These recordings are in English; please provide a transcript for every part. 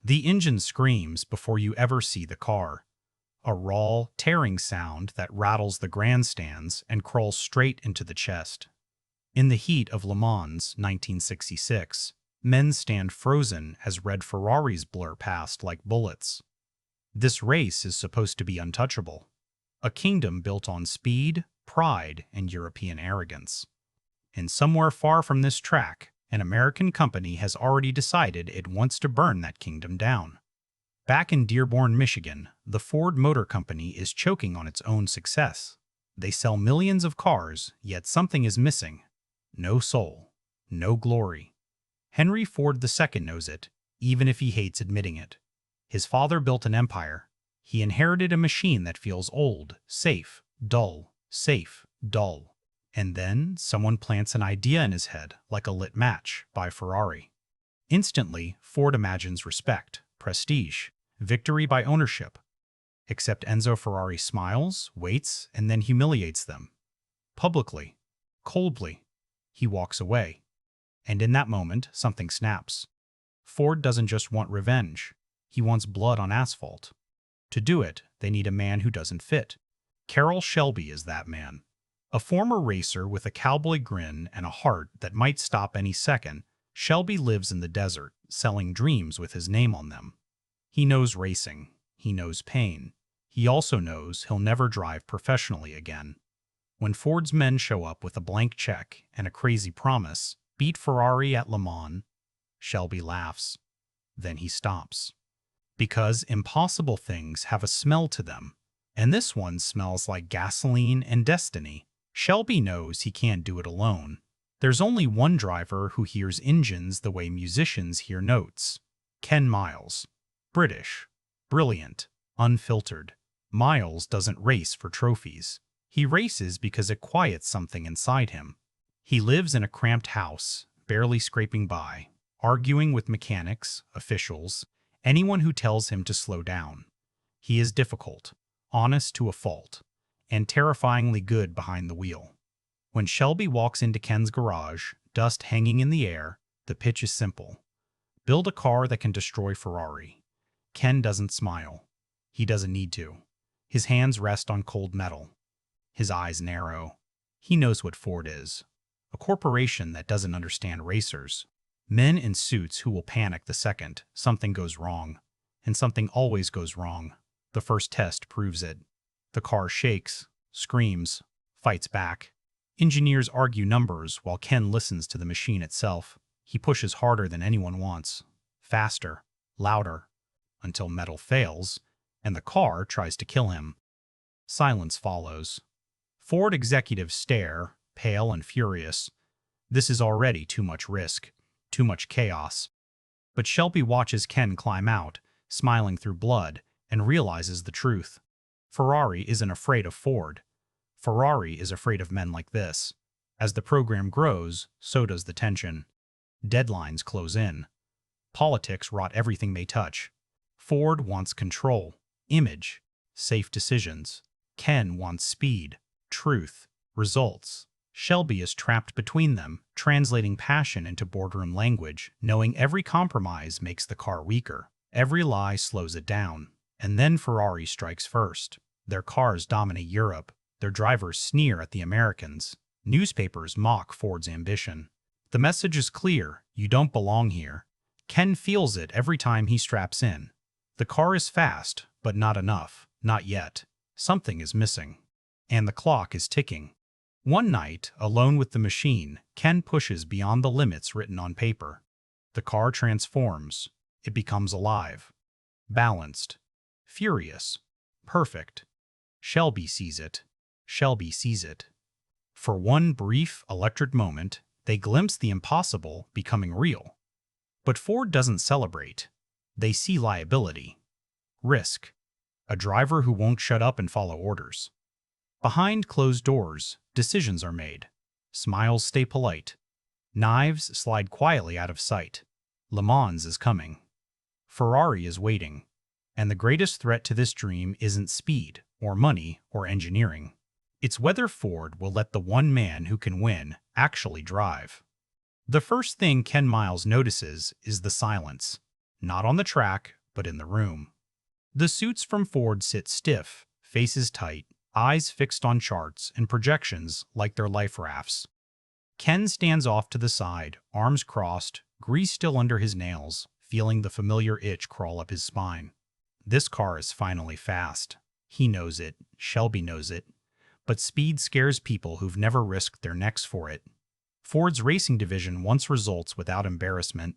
The engine screams before you ever see the car. A raw, tearing sound that rattles the grandstands and crawls straight into the chest. In the heat of Le Mans 1966, men stand frozen as red Ferraris blur past like bullets. This race is supposed to be untouchable. A kingdom built on speed, pride, and European arrogance. And somewhere far from this track, an American company has already decided it wants to burn that kingdom down. Back in Dearborn, Michigan, the Ford Motor Company is choking on its own success. They sell millions of cars, yet something is missing. No soul. No glory. Henry Ford II knows it, even if he hates admitting it. His father built an empire. He inherited a machine that feels old, safe, dull, safe, dull. And then someone plants an idea in his head, like a lit match, by Ferrari. Instantly, Ford imagines respect, prestige, victory by ownership. Except Enzo Ferrari smiles, waits, and then humiliates them. Publicly. Coldly. He walks away. And in that moment, something snaps. Ford doesn't just want revenge. He wants blood on asphalt. To do it, they need a man who doesn't fit. Carroll Shelby is that man. A former racer with a cowboy grin and a heart that might stop any second, Shelby lives in the desert, selling dreams with his name on them. He knows racing. He knows pain. He also knows he'll never drive professionally again. When Ford's men show up with a blank check and a crazy promise, beat Ferrari at Le Mans, Shelby laughs. Then he stops. Because impossible things have a smell to them, and this one smells like gasoline and destiny. Shelby knows he can't do it alone. There's only one driver who hears engines the way musicians hear notes. Ken Miles. British. Brilliant. Unfiltered. Miles doesn't race for trophies. He races because it quiets something inside him. He lives in a cramped house, barely scraping by, arguing with mechanics, officials, anyone who tells him to slow down. He is difficult, honest to a fault, and terrifyingly good behind the wheel. When Shelby walks into Ken's garage, dust hanging in the air, the pitch is simple. Build a car that can destroy Ferrari. Ken doesn't smile. He doesn't need to. His hands rest on cold metal. His eyes narrow. He knows what Ford is. A corporation that doesn't understand racers. Men in suits who will panic the second something goes wrong. And something always goes wrong. The first test proves it. The car shakes, screams, fights back. Engineers argue numbers while Ken listens to the machine itself. He pushes harder than anyone wants. Faster, louder, until metal fails, and the car tries to kill him. Silence follows. Ford executives stare, pale and furious. This is already too much risk, too much chaos. But Shelby watches Ken climb out, smiling through blood, and realizes the truth. Ferrari isn't afraid of Ford. Ferrari is afraid of men like this. As the program grows, so does the tension. Deadlines close in. Politics rot everything they touch. Ford wants control, image, safe decisions. Ken wants speed, truth, results. Shelby is trapped between them, translating passion into boardroom language, knowing every compromise makes the car weaker. Every lie slows it down. And then Ferrari strikes first. Their cars dominate Europe. Their drivers sneer at the Americans. Newspapers mock Ford's ambition. The message is clear: you don't belong here. Ken feels it every time he straps in. The car is fast, but not enough. Not yet. Something is missing. And the clock is ticking. One night, alone with the machine, Ken pushes beyond the limits written on paper. The car transforms. It becomes alive. Balanced. Furious. Perfect. Shelby sees it. Shelby sees it. For one brief, electric moment, they glimpse the impossible becoming real. But Ford doesn't celebrate. They see liability. Risk. A driver who won't shut up and follow orders. Behind closed doors, decisions are made. Smiles stay polite. Knives slide quietly out of sight. Le Mans is coming. Ferrari is waiting. And the greatest threat to this dream isn't speed, or money, or engineering. It's whether Ford will let the one man who can win actually drive. The first thing Ken Miles notices is the silence. Not on the track, but in the room. The suits from Ford sit stiff, faces tight, eyes fixed on charts and projections like they're life rafts. Ken stands off to the side, arms crossed, grease still under his nails, feeling the familiar itch crawl up his spine. This car is finally fast. He knows it, Shelby knows it, but speed scares people who've never risked their necks for it. Ford's racing division wants results without embarrassment.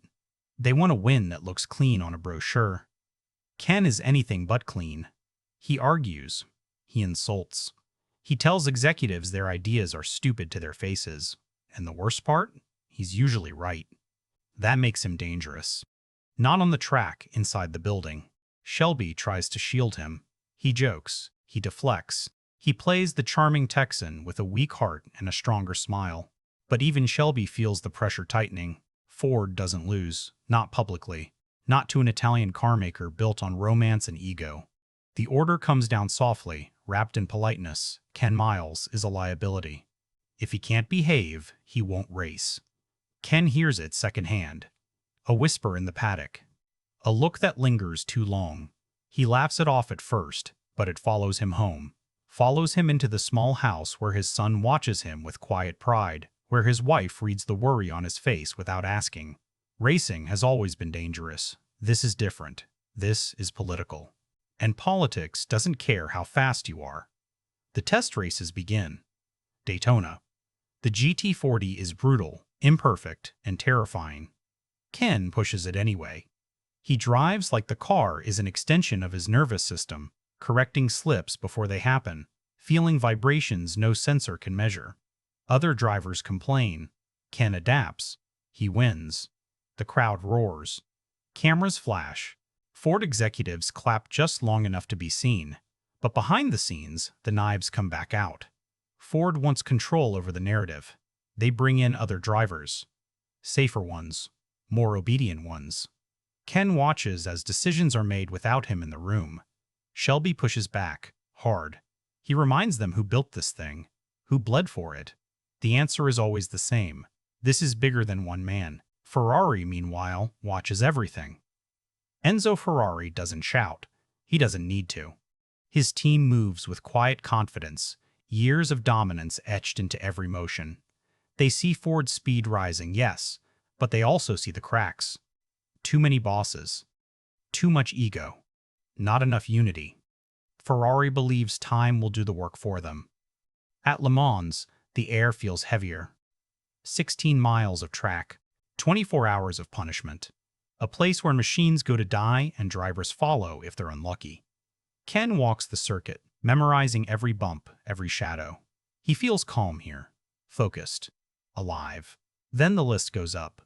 They want a win that looks clean on a brochure. Ken is anything but clean. He argues. He insults. He tells executives their ideas are stupid to their faces. And the worst part? He's usually right. That makes him dangerous. Not on the track, inside the building. Shelby tries to shield him. He jokes. He deflects. He plays the charming Texan with a weak heart and a stronger smile. But even Shelby feels the pressure tightening. Ford doesn't lose. Not publicly. Not to an Italian carmaker built on romance and ego. The order comes down softly, wrapped in politeness. Ken Miles is a liability. If he can't behave, he won't race. Ken hears it secondhand. A whisper in the paddock. A look that lingers too long. He laughs it off at first, but it follows him home. Follows him into the small house where his son watches him with quiet pride, where his wife reads the worry on his face without asking. Racing has always been dangerous. This is different. This is political. And politics doesn't care how fast you are. The test races begin. Daytona. The GT40 is brutal, imperfect, and terrifying. Ken pushes it anyway. He drives like the car is an extension of his nervous system, correcting slips before they happen, feeling vibrations no sensor can measure. Other drivers complain. Ken adapts. He wins. The crowd roars. Cameras flash. Ford executives clap just long enough to be seen. But behind the scenes, the knives come back out. Ford wants control over the narrative. They bring in other drivers. Safer ones. More obedient ones. Ken watches as decisions are made without him in the room. Shelby pushes back, hard. He reminds them who built this thing, who bled for it. The answer is always the same. This is bigger than one man. Ferrari, meanwhile, watches everything. Enzo Ferrari doesn't shout. He doesn't need to. His team moves with quiet confidence, years of dominance etched into every motion. They see Ford's speed rising, yes, but they also see the cracks. Too many bosses. Too much ego. Not enough unity. Ferrari believes time will do the work for them. At Le Mans, the air feels heavier. 16 miles of track, 24 hours of punishment. A place where machines go to die and drivers follow if they're unlucky. Ken walks the circuit, memorizing every bump, every shadow. He feels calm here, focused, alive. Then the list goes up.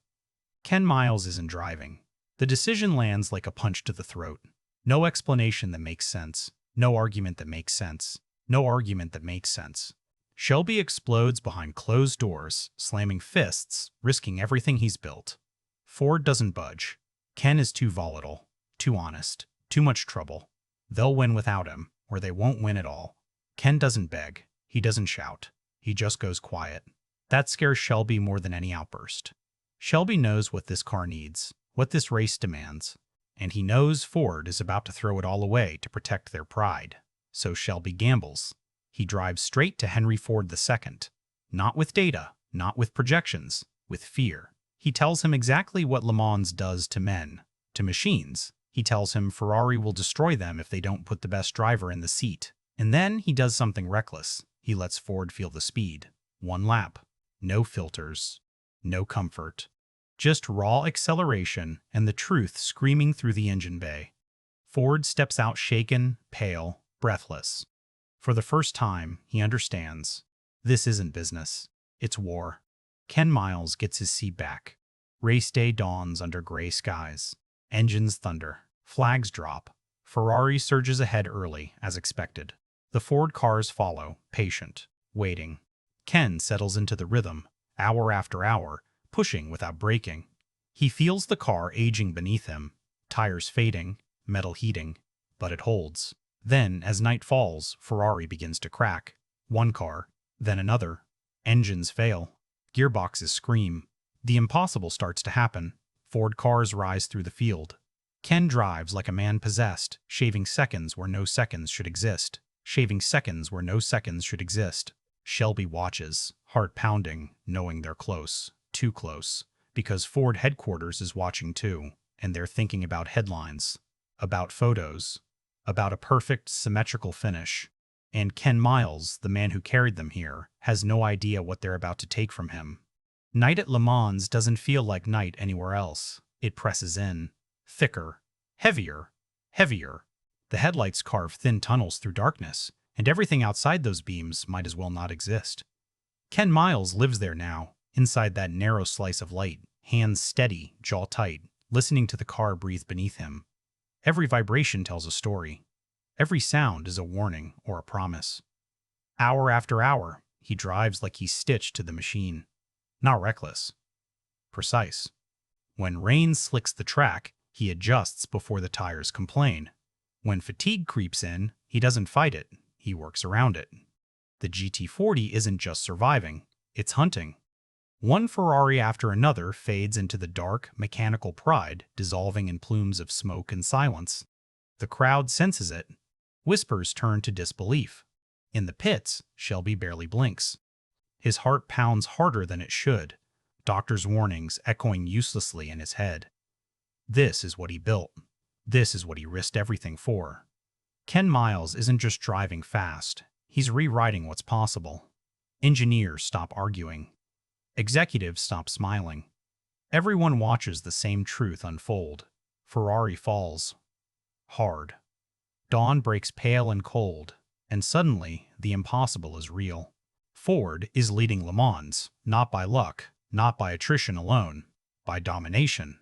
Ken Miles isn't driving. The decision lands like a punch to the throat. No explanation that makes sense. No argument that makes sense. No argument that makes sense. Shelby explodes behind closed doors, slamming fists, risking everything he's built. Ford doesn't budge. Ken is too volatile, too honest, too much trouble. They'll win without him, or they won't win at all. Ken doesn't beg. He doesn't shout. He just goes quiet. That scares Shelby more than any outburst. Shelby knows what this car needs, what this race demands, and he knows Ford is about to throw it all away to protect their pride. So Shelby gambles. He drives straight to Henry Ford II. Not with data, not with projections, with fear. He tells him exactly what Le Mans does to men, to machines. He tells him Ferrari will destroy them if they don't put the best driver in the seat. And then he does something reckless. He lets Ford feel the speed. One lap. No filters. No comfort. Just raw acceleration and the truth screaming through the engine bay. Ford steps out shaken, pale, breathless. For the first time, he understands. This isn't business. It's war. Ken Miles gets his seat back. Race day dawns under gray skies. Engines thunder. Flags drop. Ferrari surges ahead early, as expected. The Ford cars follow, patient, waiting. Ken settles into the rhythm, hour after hour, pushing without braking. He feels the car aging beneath him, tires fading, metal heating, but it holds. Then, as night falls, Ferrari begins to crack. One car, then another. Engines fail. Gearboxes scream. The impossible starts to happen. Ford cars rise through the field. Ken drives like a man possessed, shaving seconds where no seconds should exist. Shaving seconds where no seconds should exist. Shelby watches, heart pounding, knowing they're close. Too close. Because Ford headquarters is watching too, and they're thinking about headlines, about photos, about a perfect, symmetrical finish. And Ken Miles, the man who carried them here, has no idea what they're about to take from him. Night at Le Mans doesn't feel like night anywhere else. It presses in. Thicker. Heavier. Heavier. The headlights carve thin tunnels through darkness, and everything outside those beams might as well not exist. Ken Miles lives there now, inside that narrow slice of light, hands steady, jaw tight, listening to the car breathe beneath him. Every vibration tells a story. Every sound is a warning or a promise. Hour after hour, he drives like he's stitched to the machine. Not reckless. Precise. When rain slicks the track, he adjusts before the tires complain. When fatigue creeps in, he doesn't fight it, he works around it. The GT40 isn't just surviving, it's hunting. One Ferrari after another fades into the dark, mechanical pride, dissolving in plumes of smoke and silence. The crowd senses it. Whispers turn to disbelief. In the pits, Shelby barely blinks. His heart pounds harder than it should, doctors' warnings echoing uselessly in his head. This is what he built. This is what he risked everything for. Ken Miles isn't just driving fast, he's rewriting what's possible. Engineers stop arguing. Executives stop smiling. Everyone watches the same truth unfold. Ferrari falls. Hard. Dawn breaks pale and cold, and suddenly the impossible is real. Ford is leading Le Mans, not by luck, not by attrition alone, by domination.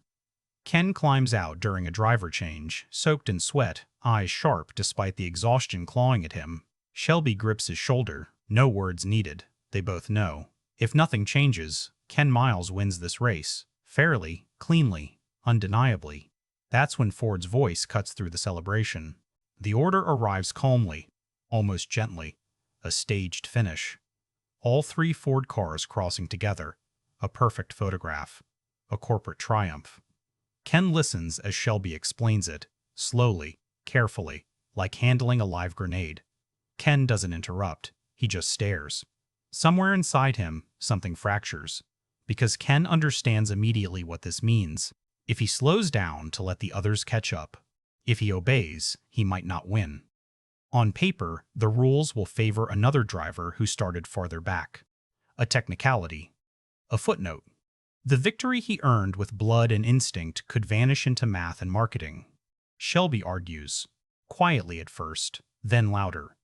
Ken climbs out during a driver change, soaked in sweat, eyes sharp despite the exhaustion clawing at him. Shelby grips his shoulder, no words needed. They both know. If nothing changes, Ken Miles wins this race. Fairly, cleanly, undeniably. That's when Ford's voice cuts through the celebration. The order arrives calmly, almost gently. A staged finish. All three Ford cars crossing together. A perfect photograph. A corporate triumph. Ken listens as Shelby explains it, slowly, carefully, like handling a live grenade. Ken doesn't interrupt. He just stares. Somewhere inside him, something fractures. Because Ken understands immediately what this means. If he slows down to let the others catch up, if he obeys, he might not win. On paper, the rules will favor another driver who started farther back. A technicality. A footnote. The victory he earned with blood and instinct could vanish into math and marketing. Shelby argues, quietly at first, then louder.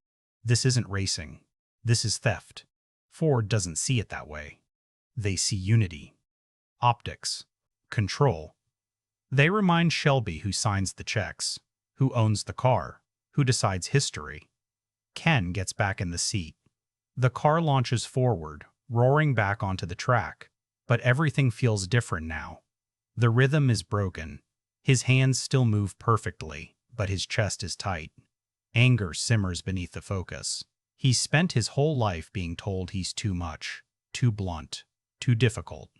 This isn't racing. This is theft. Ford doesn't see it that way. They see unity. Optics. Control. They remind Shelby who signs the checks, who owns the car, who decides history. Ken gets back in the seat. The car launches forward, roaring back onto the track, but everything feels different now. The rhythm is broken. His hands still move perfectly, but his chest is tight. Anger simmers beneath the focus. He's spent his whole life being told he's too much, too blunt, too difficult.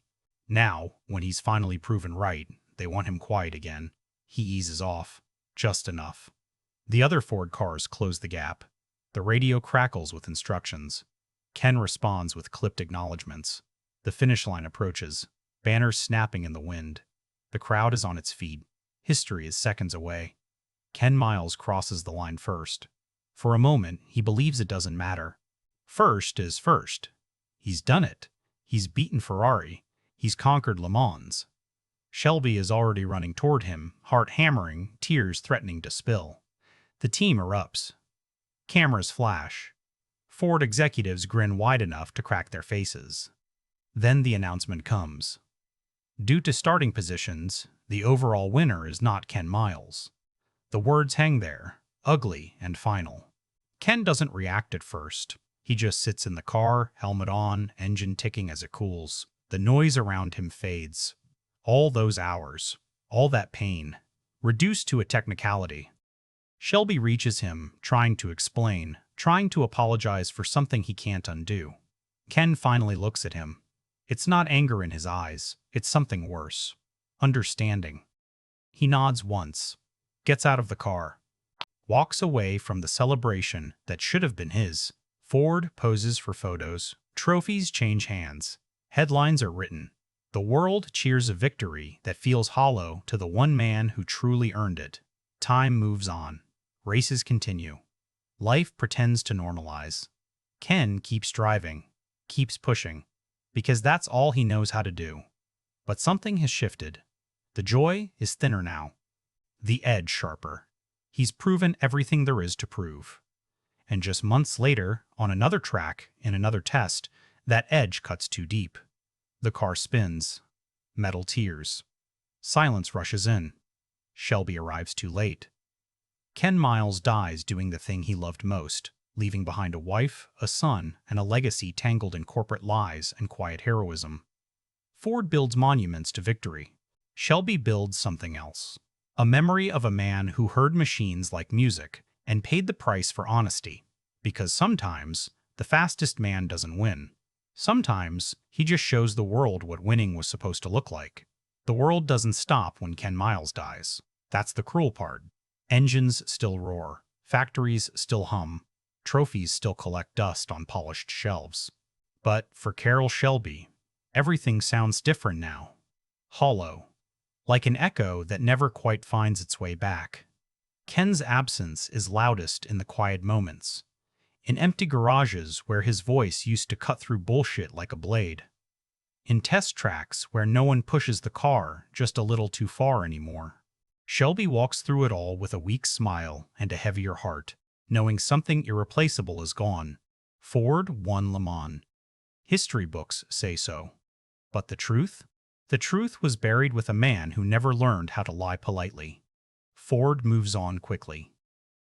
Now, when he's finally proven right, they want him quiet again. He eases off. Just enough. The other Ford cars close the gap. The radio crackles with instructions. Ken responds with clipped acknowledgments. The finish line approaches, banners snapping in the wind. The crowd is on its feet. History is seconds away. Ken Miles crosses the line first. For a moment, he believes it doesn't matter. First is first. He's done it. He's beaten Ferrari. He's conquered Le Mans. Shelby is already running toward him, heart hammering, tears threatening to spill. The team erupts. Cameras flash. Ford executives grin wide enough to crack their faces. Then the announcement comes. Due to starting positions, the overall winner is not Ken Miles. The words hang there, ugly and final. Ken doesn't react at first. He just sits in the car, helmet on, engine ticking as it cools. The noise around him fades. All those hours, all that pain, reduced to a technicality. Shelby reaches him, trying to explain, trying to apologize for something he can't undo. Ken finally looks at him. It's not anger in his eyes, it's something worse. Understanding. He nods once, gets out of the car, walks away from the celebration that should have been his. Ford poses for photos. Trophies change hands. Headlines are written. The world cheers a victory that feels hollow to the one man who truly earned it. Time moves on. Races continue. Life pretends to normalize. Ken keeps driving, keeps pushing, because that's all he knows how to do. But something has shifted. The joy is thinner now. The edge sharper. He's proven everything there is to prove. And just months later, on another track, in another test, that edge cuts too deep. The car spins. Metal tears. Silence rushes in. Shelby arrives too late. Ken Miles dies doing the thing he loved most, leaving behind a wife, a son, and a legacy tangled in corporate lies and quiet heroism. Ford builds monuments to victory. Shelby builds something else. A memory of a man who heard machines like music and paid the price for honesty. Because sometimes, the fastest man doesn't win. Sometimes, he just shows the world what winning was supposed to look like. The world doesn't stop when Ken Miles dies. That's the cruel part. Engines still roar. Factories still hum. Trophies still collect dust on polished shelves. But for Carroll Shelby, everything sounds different now. Hollow. Like an echo that never quite finds its way back. Ken's absence is loudest in the quiet moments. In empty garages where his voice used to cut through bullshit like a blade. In test tracks where no one pushes the car just a little too far anymore. Shelby walks through it all with a weak smile and a heavier heart, knowing something irreplaceable is gone. Ford won Le Mans. History books say so. But the truth? The truth was buried with a man who never learned how to lie politely. Ford moves on quickly.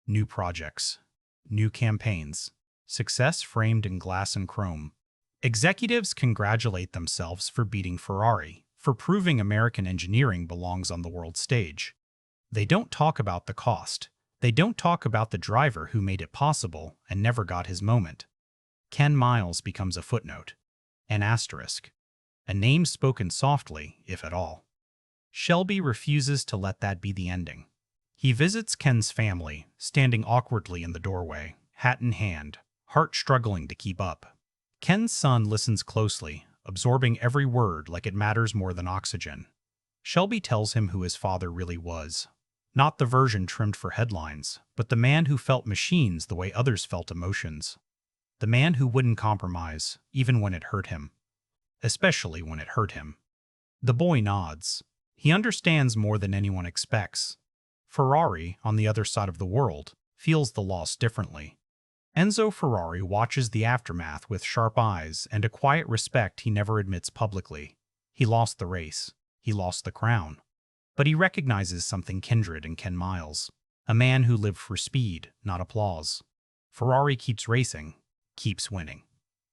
New projects. New campaigns. Success framed in glass and chrome. Executives congratulate themselves for beating Ferrari, for proving American engineering belongs on the world stage. They don't talk about the cost. They don't talk about the driver who made it possible and never got his moment. Ken Miles becomes a footnote, an asterisk, a name spoken softly, if at all. Shelby refuses to let that be the ending. He visits Ken's family, standing awkwardly in the doorway, hat in hand, heart struggling to keep up. Ken's son listens closely, absorbing every word like it matters more than oxygen. Shelby tells him who his father really was. Not the version trimmed for headlines, but the man who felt machines the way others felt emotions. The man who wouldn't compromise, even when it hurt him. Especially when it hurt him. The boy nods. He understands more than anyone expects. Ferrari, on the other side of the world, feels the loss differently. Enzo Ferrari watches the aftermath with sharp eyes and a quiet respect he never admits publicly. He lost the race. He lost the crown. But he recognizes something kindred in Ken Miles, a man who lived for speed, not applause. Ferrari keeps racing, keeps winning.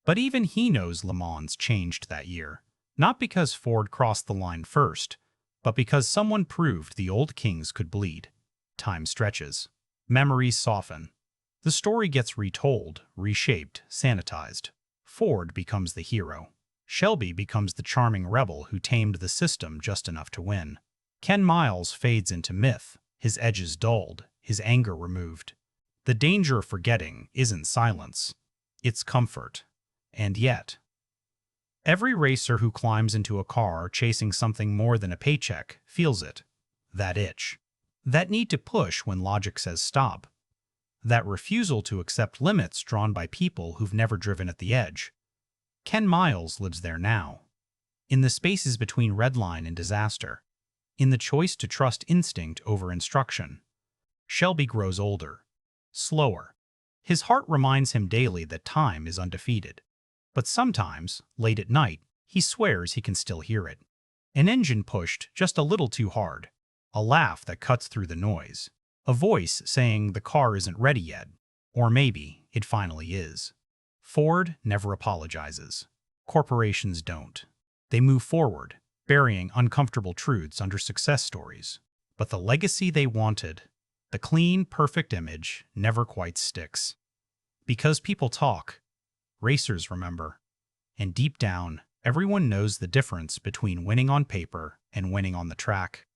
But even he knows Le Mans changed that year, not because Ford crossed the line first, but because someone proved the old kings could bleed. Time stretches. Memories soften. The story gets retold, reshaped, sanitized. Ford becomes the hero. Shelby becomes the charming rebel who tamed the system just enough to win. Ken Miles fades into myth, his edges dulled, his anger removed. The danger of forgetting isn't silence, it's comfort. And yet, every racer who climbs into a car chasing something more than a paycheck feels it. That itch. That need to push when logic says stop. That refusal to accept limits drawn by people who've never driven at the edge. Ken Miles lives there now. In the spaces between redline and disaster. In the choice to trust instinct over instruction. Shelby grows older. Slower. His heart reminds him daily that time is undefeated. But sometimes, late at night, he swears he can still hear it. An engine pushed just a little too hard. A laugh that cuts through the noise. A voice saying the car isn't ready yet. Or maybe it finally is. Ford never apologizes. Corporations don't. They move forward, burying uncomfortable truths under success stories. But the legacy they wanted, the clean, perfect image, never quite sticks. Because people talk, racers remember. And deep down, everyone knows the difference between winning on paper and winning on the track.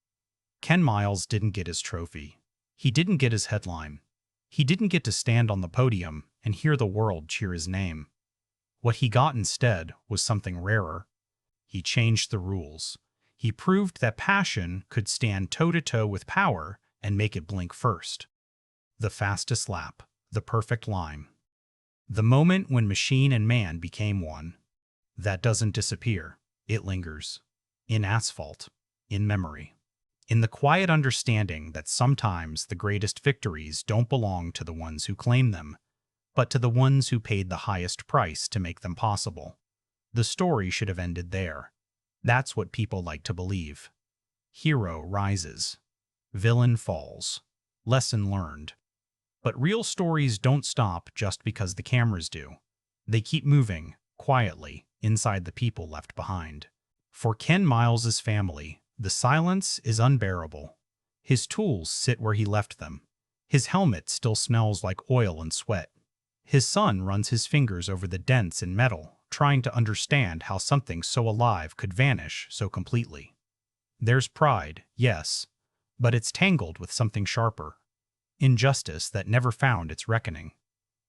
Ken Miles didn't get his trophy. He didn't get his headline. He didn't get to stand on the podium and hear the world cheer his name. What he got instead was something rarer. He changed the rules. He proved that passion could stand toe-to-toe with power and make it blink first. The fastest lap, the perfect line. The moment when machine and man became one. That doesn't disappear. It lingers. In asphalt. In memory. In the quiet understanding that sometimes the greatest victories don't belong to the ones who claim them, but to the ones who paid the highest price to make them possible. The story should have ended there. That's what people like to believe. Hero rises. Villain falls. Lesson learned. But real stories don't stop just because the cameras do. They keep moving, quietly, inside the people left behind. For Ken Miles's family, the silence is unbearable. His tools sit where he left them. His helmet still smells like oil and sweat. His son runs his fingers over the dents in metal, trying to understand how something so alive could vanish so completely. There's pride, yes, but it's tangled with something sharper. Injustice that never found its reckoning.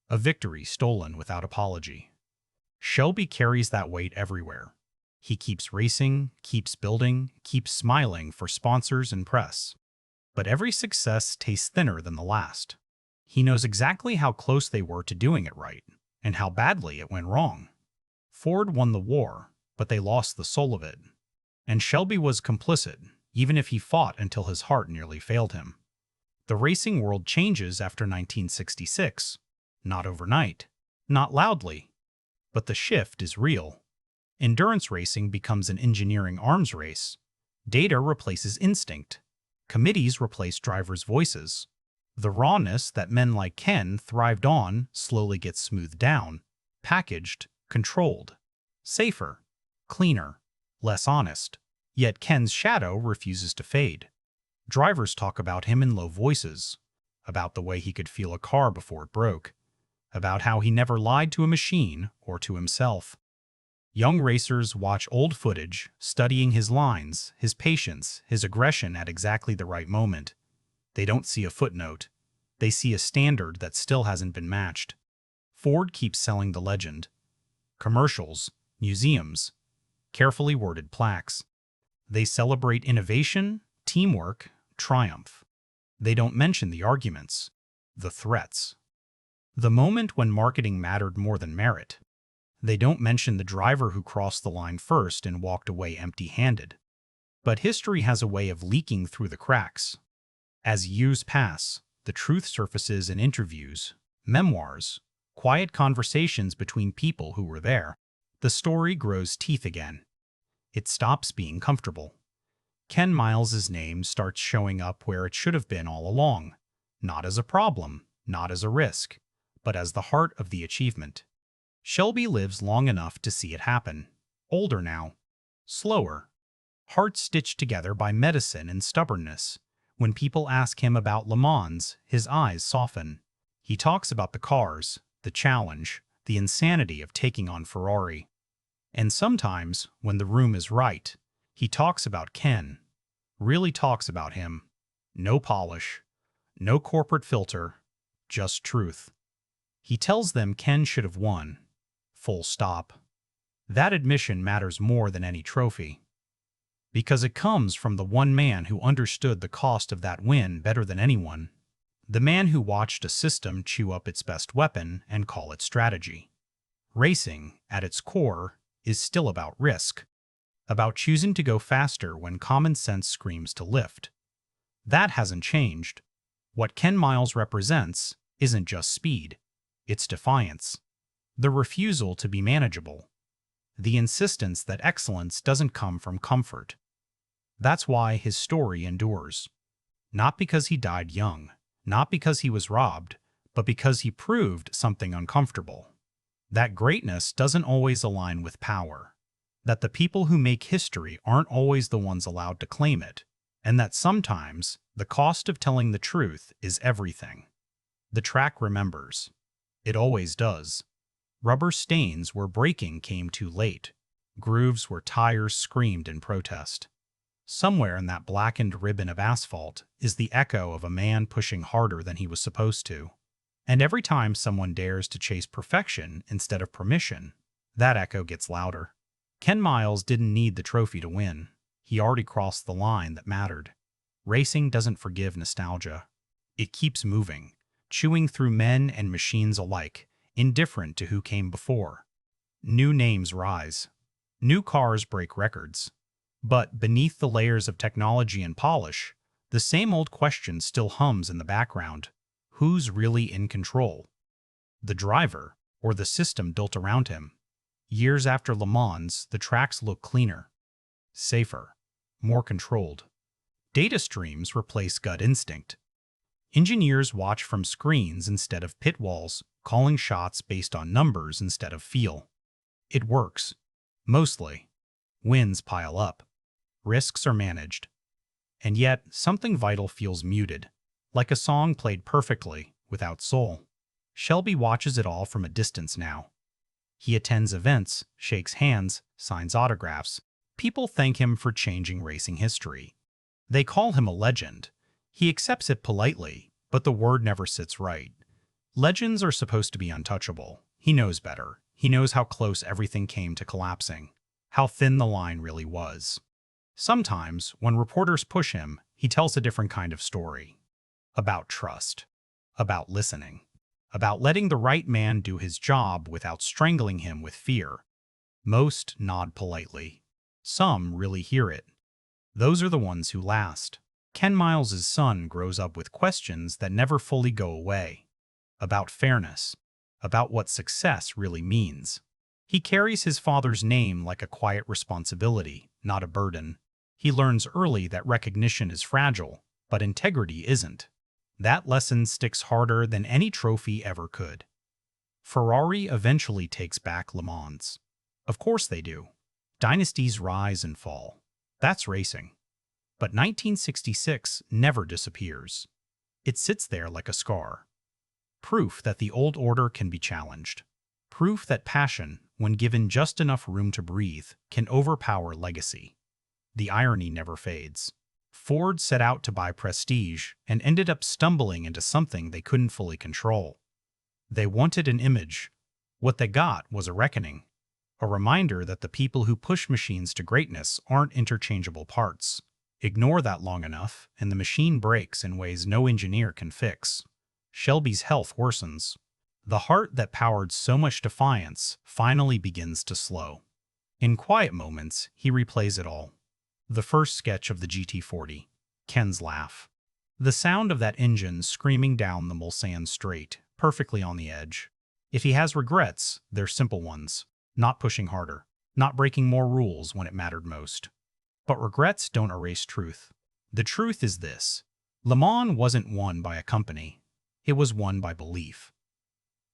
A victory stolen without apology. Shelby carries that weight everywhere. He keeps racing, keeps building, keeps smiling for sponsors and press. But every success tastes thinner than the last. He knows exactly how close they were to doing it right, and how badly it went wrong. Ford won the war, but they lost the soul of it. And Shelby was complicit, even if he fought until his heart nearly failed him. The racing world changes after 1966. Not overnight, not loudly. But the shift is real. Endurance racing becomes an engineering arms race. Data replaces instinct. Committees replace drivers' voices. The rawness that men like Ken thrived on slowly gets smoothed down, packaged, controlled. Safer, cleaner, less honest. Yet Ken's shadow refuses to fade. Drivers talk about him in low voices, about the way he could feel a car before it broke, about how he never lied to a machine or to himself. Young racers watch old footage, studying his lines, his patience, his aggression at exactly the right moment. They don't see a footnote. They see a standard that still hasn't been matched. Ford keeps selling the legend. Commercials, museums, carefully worded plaques. They celebrate innovation, teamwork, triumph. They don't mention the arguments, the threats. The moment when marketing mattered more than merit. They don't mention the driver who crossed the line first and walked away empty-handed. But history has a way of leaking through the cracks. As years pass, the truth surfaces in interviews, memoirs, quiet conversations between people who were there. The story grows teeth again. It stops being comfortable. Ken Miles's name starts showing up where it should have been all along, not as a problem, not as a risk, but as the heart of the achievement. Shelby lives long enough to see it happen. Older now. Slower. Heart stitched together by medicine and stubbornness. When people ask him about Le Mans, his eyes soften. He talks about the cars, the challenge, the insanity of taking on Ferrari. And sometimes, when the room is right, he talks about Ken. Really talks about him. No polish. No corporate filter. Just truth. He tells them Ken should have won. Full stop. That admission matters more than any trophy. Because it comes from the one man who understood the cost of that win better than anyone. The man who watched a system chew up its best weapon and call it strategy. Racing, at its core, is still about risk. About choosing to go faster when common sense screams to lift. That hasn't changed. What Ken Miles represents isn't just speed. It's defiance. The refusal to be manageable. The insistence that excellence doesn't come from comfort. That's why his story endures. Not because he died young, not because he was robbed, but because he proved something uncomfortable. That greatness doesn't always align with power. That the people who make history aren't always the ones allowed to claim it. And that sometimes the cost of telling the truth is everything. The track remembers. It always does. Rubber stains where braking came too late. Grooves where tires screamed in protest. Somewhere in that blackened ribbon of asphalt is the echo of a man pushing harder than he was supposed to. And every time someone dares to chase perfection instead of permission, that echo gets louder. Ken Miles didn't need the trophy to win. He already crossed the line that mattered. Racing doesn't forgive nostalgia. It keeps moving, chewing through men and machines alike, indifferent to who came before. New names rise. New cars break records. But beneath the layers of technology and polish, the same old question still hums in the background. Who's really in control? The driver, or the system built around him? Years after Le Mans, the tracks look cleaner, safer, more controlled. Data streams replace gut instinct. Engineers watch from screens instead of pit walls, calling shots based on numbers instead of feel. It works. Mostly. Wins pile up. Risks are managed. And yet, something vital feels muted, like a song played perfectly, without soul. Shelby watches it all from a distance now. He attends events, shakes hands, signs autographs. People thank him for changing racing history. They call him a legend. He accepts it politely, but the word never sits right. Legends are supposed to be untouchable. He knows better. He knows how close everything came to collapsing, how thin the line really was. Sometimes, when reporters push him, he tells a different kind of story. About trust. About listening. About letting the right man do his job without strangling him with fear. Most nod politely. Some really hear it. Those are the ones who last. Ken Miles' son grows up with questions that never fully go away. About fairness. About what success really means. He carries his father's name like a quiet responsibility, not a burden. He learns early that recognition is fragile, but integrity isn't. That lesson sticks harder than any trophy ever could. Ferrari eventually takes back Le Mans. Of course they do. Dynasties rise and fall. That's racing. But 1966 never disappears. It sits there like a scar. Proof that the old order can be challenged. Proof that passion, when given just enough room to breathe, can overpower legacy. The irony never fades. Ford set out to buy prestige and ended up stumbling into something they couldn't fully control. They wanted an image. What they got was a reckoning. A reminder that the people who push machines to greatness aren't interchangeable parts. Ignore that long enough, and the machine breaks in ways no engineer can fix. Shelby's health worsens. The heart that powered so much defiance finally begins to slow. In quiet moments, he replays it all. The first sketch of the GT40. Ken's laugh. The sound of that engine screaming down the Mulsanne straight, perfectly on the edge. If he has regrets, they're simple ones. Not pushing harder. Not breaking more rules when it mattered most. But regrets don't erase truth. The truth is this. Le Mans wasn't won by a company. It was won by belief.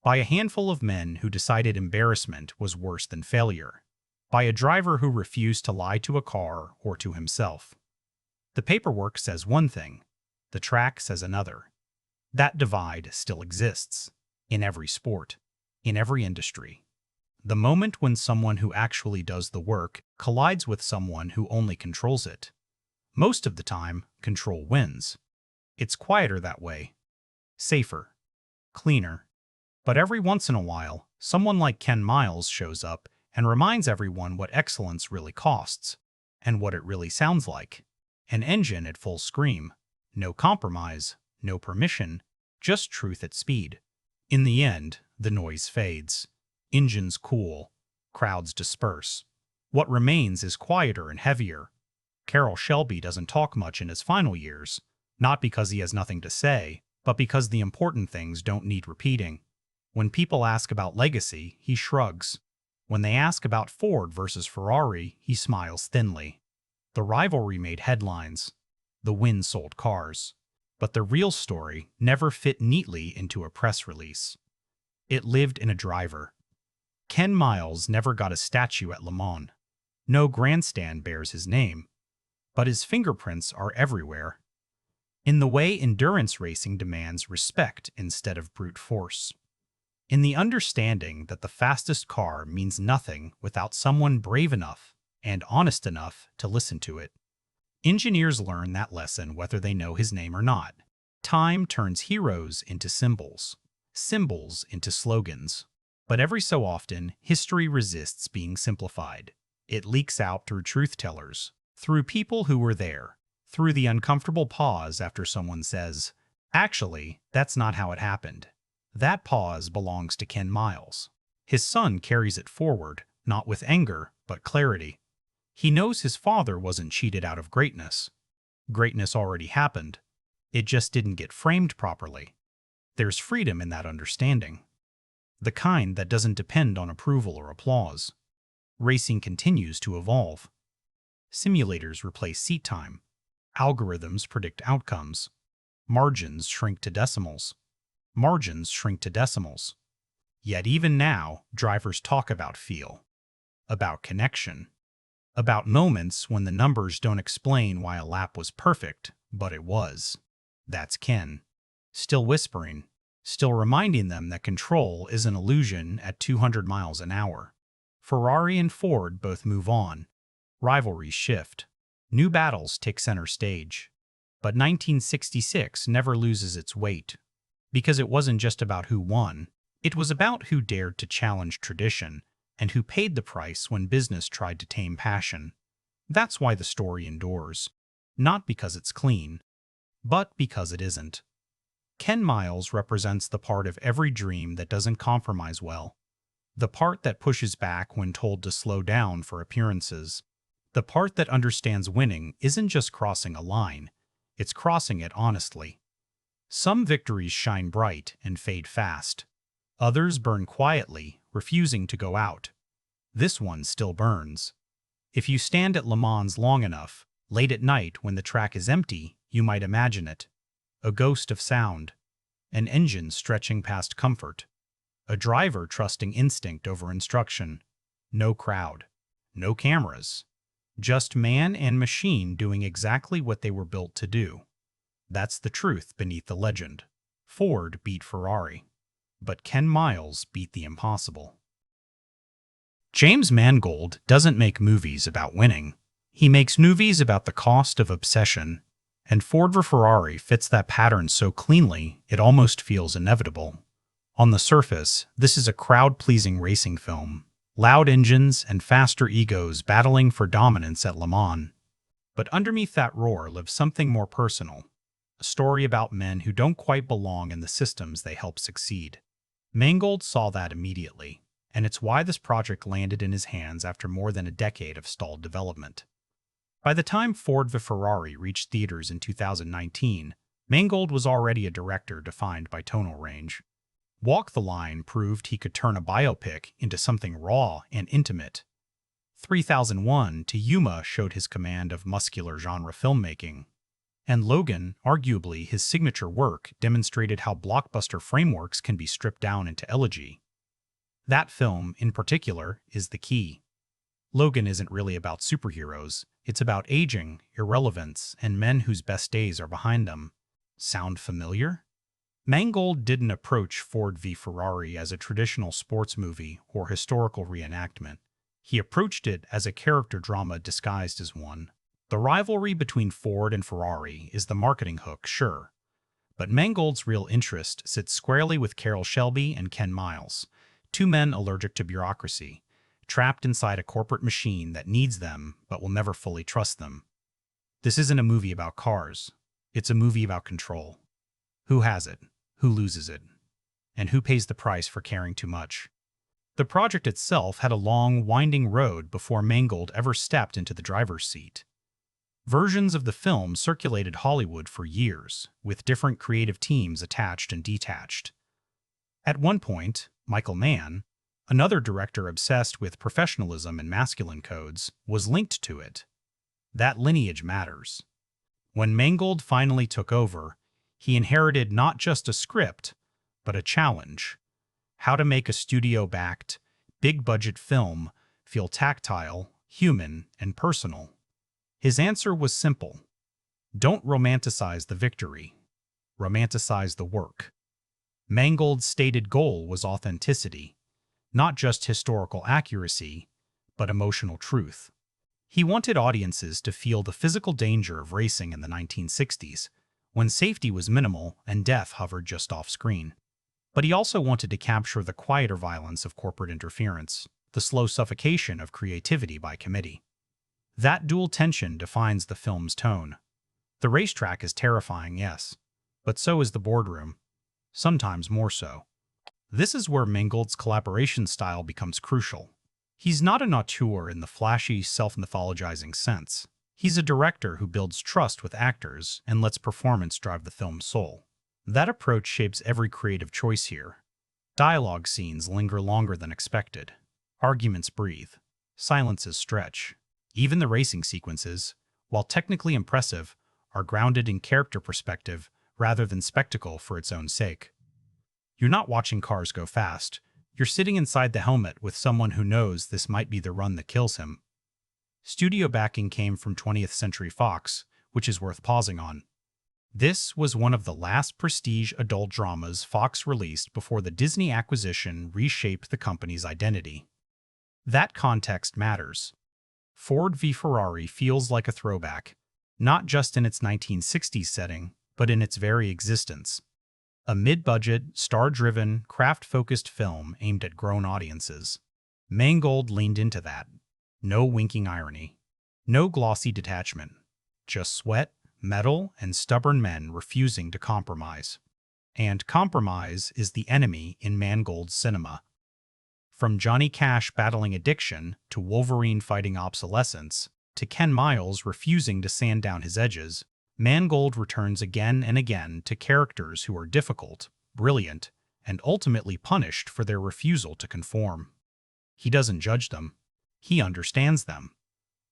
By a handful of men who decided embarrassment was worse than failure. By a driver who refused to lie to a car or to himself. The paperwork says one thing. The track says another. That divide still exists. In every sport. In every industry. The moment when someone who actually does the work collides with someone who only controls it. Most of the time, control wins. It's quieter that way. Safer. Cleaner. But every once in a while, someone like Ken Miles shows up and reminds everyone what excellence really costs, and what it really sounds like. An engine at full scream. No compromise, no permission, just truth at speed. In the end, the noise fades. Engines cool. Crowds disperse. What remains is quieter and heavier. Carroll Shelby doesn't talk much in his final years, not because he has nothing to say, but because the important things don't need repeating. When people ask about legacy, he shrugs. When they ask about Ford versus Ferrari, he smiles thinly. The rivalry made headlines. The win sold cars. But the real story never fit neatly into a press release. It lived in a driver. Ken Miles never got a statue at Le Mans. No grandstand bears his name. But his fingerprints are everywhere. In the way endurance racing demands respect instead of brute force. In the understanding that the fastest car means nothing without someone brave enough and honest enough to listen to it. Engineers learn that lesson whether they know his name or not. Time turns heroes into symbols, symbols into slogans. But every so often, history resists being simplified. It leaks out through truth-tellers, through people who were there, through the uncomfortable pause after someone says, "Actually, that's not how it happened." That pause belongs to Ken Miles. His son carries it forward, not with anger, but clarity. He knows his father wasn't cheated out of greatness. Greatness already happened. It just didn't get framed properly. There's freedom in that understanding. The kind that doesn't depend on approval or applause. Racing continues to evolve. Simulators replace seat time. Algorithms predict outcomes. Margins shrink to decimals. Margins shrink to decimals. Yet even now, drivers talk about feel, about connection, about moments when the numbers don't explain why a lap was perfect, but it was. That's Ken. Still whispering, still reminding them that control is an illusion at 200 miles an hour. Ferrari and Ford both move on. Rivalries shift. New battles take center stage. But 1966 never loses its weight. Because it wasn't just about who won. It was about who dared to challenge tradition and who paid the price when business tried to tame passion. That's why the story endures. Not because it's clean, but because it isn't. Ken Miles represents the part of every dream that doesn't compromise well. The part that pushes back when told to slow down for appearances. The part that understands winning isn't just crossing a line, it's crossing it honestly. Some victories shine bright and fade fast. Others burn quietly, refusing to go out. This one still burns. If you stand at Le Mans long enough, late at night when the track is empty, you might imagine it. A ghost of sound. An engine stretching past comfort. A driver trusting instinct over instruction. No crowd. No cameras. Just man and machine doing exactly what they were built to do. That's the truth beneath the legend. Ford beat Ferrari. But Ken Miles beat the impossible. James Mangold doesn't make movies about winning. He makes movies about the cost of obsession. And Ford v Ferrari fits that pattern so cleanly, it almost feels inevitable. On the surface, this is a crowd-pleasing racing film. Loud engines and faster egos battling for dominance at Le Mans. But underneath that roar lives something more personal. A story about men who don't quite belong in the systems they help succeed. Mangold saw that immediately, and it's why this project landed in his hands after more than a decade of stalled development. By the time Ford v Ferrari reached theaters in 2019, Mangold was already a director defined by tonal range. Walk the Line proved he could turn a biopic into something raw and intimate. 3001 to Yuma showed his command of muscular genre filmmaking. And Logan, arguably his signature work, demonstrated how blockbuster frameworks can be stripped down into elegy. That film, in particular, is the key. Logan isn't really about superheroes. It's about aging, irrelevance, and men whose best days are behind them. Sound familiar? Mangold didn't approach Ford v Ferrari as a traditional sports movie or historical reenactment. He approached it as a character drama disguised as one. The rivalry between Ford and Ferrari is the marketing hook, sure. But Mangold's real interest sits squarely with Carroll Shelby and Ken Miles, two men allergic to bureaucracy, trapped inside a corporate machine that needs them but will never fully trust them. This isn't a movie about cars. It's a movie about control. Who has it? Who loses it? And who pays the price for caring too much? The project itself had a long, winding road before Mangold ever stepped into the driver's seat. Versions of the film circulated Hollywood for years, with different creative teams attached and detached. At one point, Michael Mann, another director obsessed with professionalism and masculine codes, was linked to it. That lineage matters. When Mangold finally took over, he inherited not just a script, but a challenge. How to make a studio-backed, big-budget film feel tactile, human, and personal. His answer was simple. Don't romanticize the victory. Romanticize the work. Mangold's stated goal was authenticity, not just historical accuracy, but emotional truth. He wanted audiences to feel the physical danger of racing in the 1960s, when safety was minimal and death hovered just off-screen. But he also wanted to capture the quieter violence of corporate interference, the slow suffocation of creativity by committee. That dual tension defines the film's tone. The racetrack is terrifying, yes, but so is the boardroom, sometimes more so. This is where Mangold's collaboration style becomes crucial. He's not an auteur in the flashy, self-mythologizing sense. He's a director who builds trust with actors and lets performance drive the film's soul. That approach shapes every creative choice here. Dialogue scenes linger longer than expected. Arguments breathe. Silences stretch. Even the racing sequences, while technically impressive, are grounded in character perspective rather than spectacle for its own sake. You're not watching cars go fast. You're sitting inside the helmet with someone who knows this might be the run that kills him. Studio backing came from 20th Century Fox, which is worth pausing on. This was one of the last prestige adult dramas Fox released before the Disney acquisition reshaped the company's identity. That context matters. Ford v Ferrari feels like a throwback, not just in its 1960s setting, but in its very existence. A mid-budget, star-driven, craft-focused film aimed at grown audiences. Mangold leaned into that. No winking irony. No glossy detachment. Just sweat, metal, and stubborn men refusing to compromise. And compromise is the enemy in Mangold's cinema. From Johnny Cash battling addiction, to Wolverine fighting obsolescence, to Ken Miles refusing to sand down his edges, Mangold returns again and again to characters who are difficult, brilliant, and ultimately punished for their refusal to conform. He doesn't judge them. He understands them.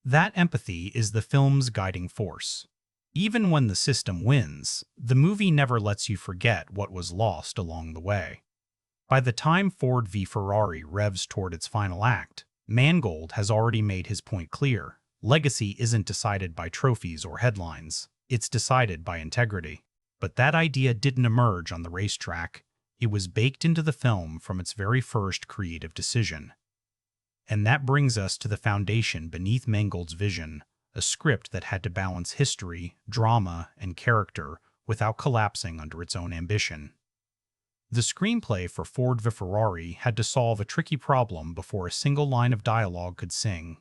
That empathy is the film's guiding force. Even when the system wins, the movie never lets you forget what was lost along the way. By the time Ford v Ferrari revs toward its final act, Mangold has already made his point clear. Legacy isn't decided by trophies or headlines. It's decided by integrity. But that idea didn't emerge on the racetrack. It was baked into the film from its very first creative decision. And that brings us to the foundation beneath Mangold's vision, a script that had to balance history, drama, and character without collapsing under its own ambition. The screenplay for Ford v Ferrari had to solve a tricky problem before a single line of dialogue could sing.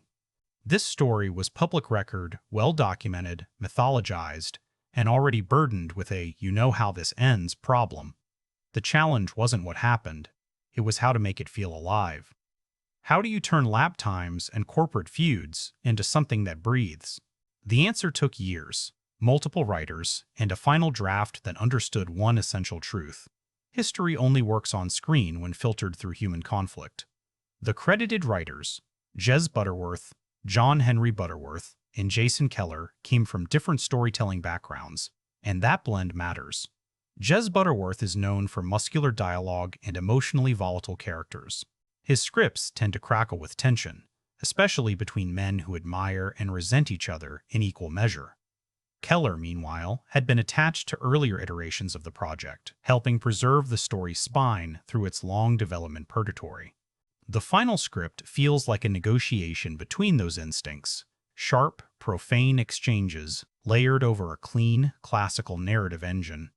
This story was public record, well-documented, mythologized, and already burdened with a you-know-how-this-ends problem. The challenge wasn't what happened, it was how to make it feel alive. How do you turn lap times and corporate feuds into something that breathes? The answer took years, multiple writers, and a final draft that understood one essential truth. History only works on screen when filtered through human conflict. The credited writers, Jez Butterworth, John Henry Butterworth, and Jason Keller, came from different storytelling backgrounds, and that blend matters. Jez Butterworth is known for muscular dialogue and emotionally volatile characters. His scripts tend to crackle with tension, especially between men who admire and resent each other in equal measure. Keller, meanwhile, had been attached to earlier iterations of the project, helping preserve the story's spine through its long development purgatory. The final script feels like a negotiation between those instincts, sharp, profane exchanges layered over a clean, classical narrative engine.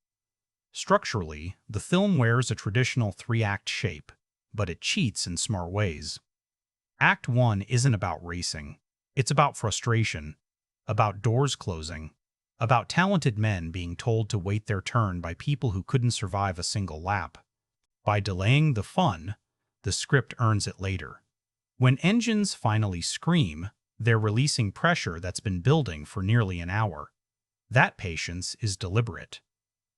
Structurally, the film wears a traditional three-act shape, but it cheats in smart ways. Act 1 isn't about racing. It's about frustration, about doors closing, about talented men being told to wait their turn by people who couldn't survive a single lap. By delaying the fun, the script earns it later. When engines finally scream, they're releasing pressure that's been building for nearly an hour. That patience is deliberate.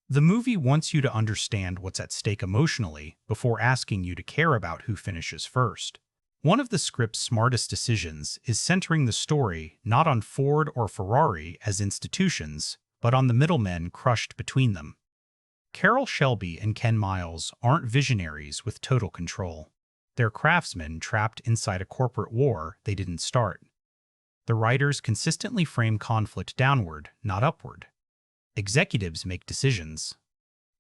The movie wants you to understand what's at stake emotionally before asking you to care about who finishes first. One of the script's smartest decisions is centering the story not on Ford or Ferrari as institutions, but on the middlemen crushed between them. Carroll Shelby and Ken Miles aren't visionaries with total control. They're craftsmen trapped inside a corporate war they didn't start. The writers consistently frame conflict downward, not upward. Executives make decisions.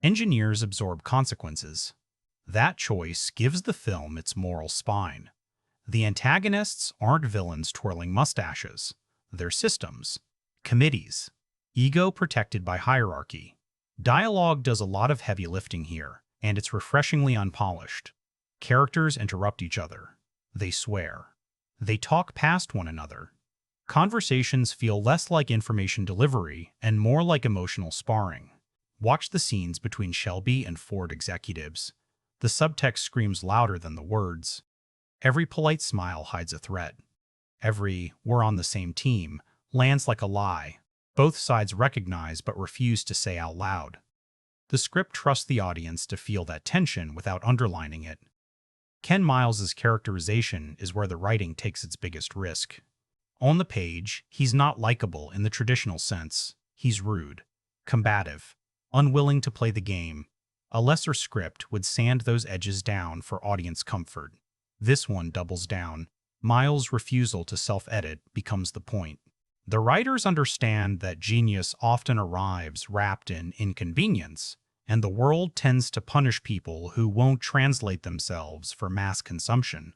Engineers absorb consequences. That choice gives the film its moral spine. The antagonists aren't villains twirling mustaches. They're systems, committees, ego protected by hierarchy. Dialogue does a lot of heavy lifting here, and it's refreshingly unpolished. Characters interrupt each other. They swear. They talk past one another. Conversations feel less like information delivery and more like emotional sparring. Watch the scenes between Shelby and Ford executives. The subtext screams louder than the words. Every polite smile hides a threat. Every "we're on the same team" lands like a lie. Both sides recognize but refuse to say out loud. The script trusts the audience to feel that tension without underlining it. Ken Miles's characterization is where the writing takes its biggest risk. On the page, he's not likable in the traditional sense. He's rude, combative, unwilling to play the game. A lesser script would sand those edges down for audience comfort. This one doubles down. Miles' refusal to self-edit becomes the point. The writers understand that genius often arrives wrapped in inconvenience, and the world tends to punish people who won't translate themselves for mass consumption.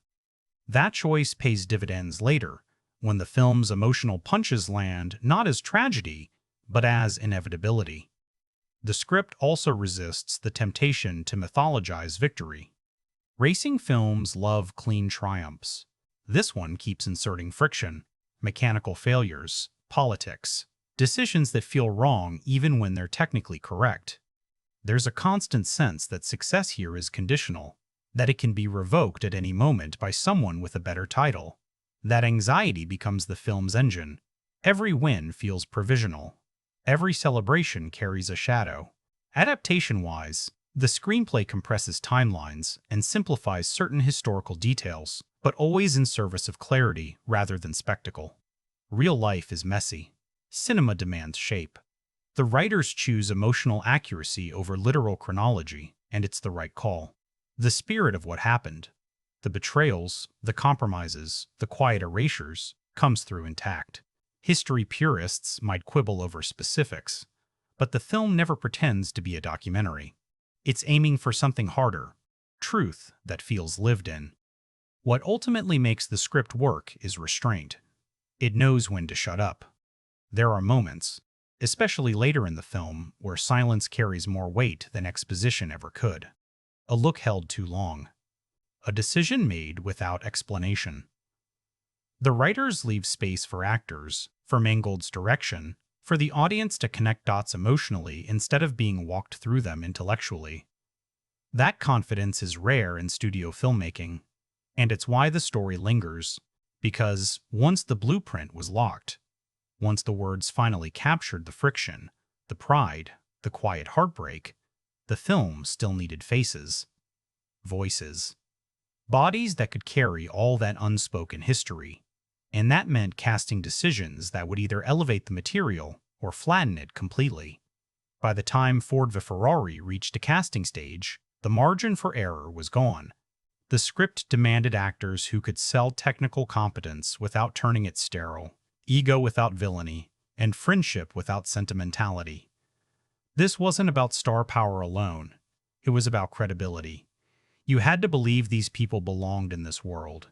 That choice pays dividends later, when the film's emotional punches land not as tragedy, but as inevitability. The script also resists the temptation to mythologize victory. Racing films love clean triumphs. This one keeps inserting friction, mechanical failures, politics, decisions that feel wrong even when they're technically correct. There's a constant sense that success here is conditional, that it can be revoked at any moment by someone with a better title. That anxiety becomes the film's engine. Every win feels provisional. Every celebration carries a shadow. Adaptation-wise, the screenplay compresses timelines and simplifies certain historical details, but always in service of clarity rather than spectacle. Real life is messy. Cinema demands shape. The writers choose emotional accuracy over literal chronology, and it's the right call. The spirit of what happened, the betrayals, the compromises, the quiet erasures, comes through intact. History purists might quibble over specifics, but the film never pretends to be a documentary. It's aiming for something harder, truth that feels lived in. What ultimately makes the script work is restraint. It knows when to shut up. There are moments, especially later in the film, where silence carries more weight than exposition ever could. A look held too long. A decision made without explanation. The writers leave space for actors, for Mangold's direction, for the audience to connect dots emotionally instead of being walked through them intellectually. That confidence is rare in studio filmmaking, and it's why the story lingers, because once the blueprint was locked, once the words finally captured the friction, the pride, the quiet heartbreak, the film still needed faces, voices, bodies that could carry all that unspoken history. And that meant casting decisions that would either elevate the material or flatten it completely. By the time Ford v Ferrari reached a casting stage, the margin for error was gone. The script demanded actors who could sell technical competence without turning it sterile, ego without villainy, and friendship without sentimentality. This wasn't about star power alone. It was about credibility. You had to believe these people belonged in this world.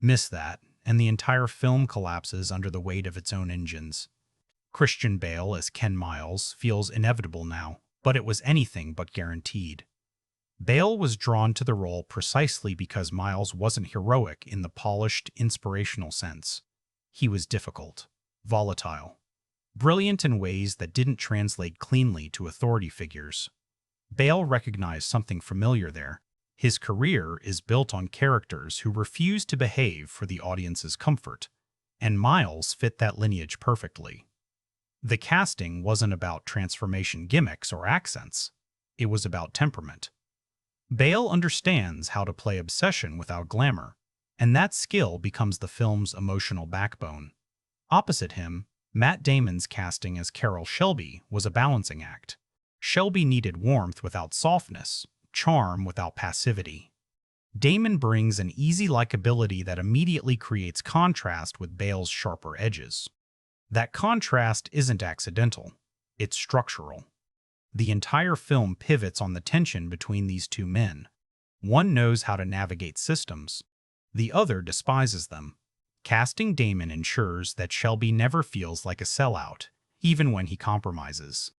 Miss that, and the entire film collapses under the weight of its own engines. Christian Bale as Ken Miles feels inevitable now, but it was anything but guaranteed. Bale was drawn to the role precisely because Miles wasn't heroic in the polished, inspirational sense. He was difficult, volatile, brilliant in ways that didn't translate cleanly to authority figures. Bale recognized something familiar there. His career is built on characters who refuse to behave for the audience's comfort, and Miles fit that lineage perfectly. The casting wasn't about transformation gimmicks or accents. It was about temperament. Bale understands how to play obsession without glamour, and that skill becomes the film's emotional backbone. Opposite him, Matt Damon's casting as Carroll Shelby was a balancing act. Shelby needed warmth without softness, charm without passivity. Damon brings an easy likability that immediately creates contrast with Bale's sharper edges. That contrast isn't accidental, it's structural. The entire film pivots on the tension between these two men. One knows how to navigate systems. The other despises them. Casting Damon ensures that Shelby never feels like a sellout, even when he compromises.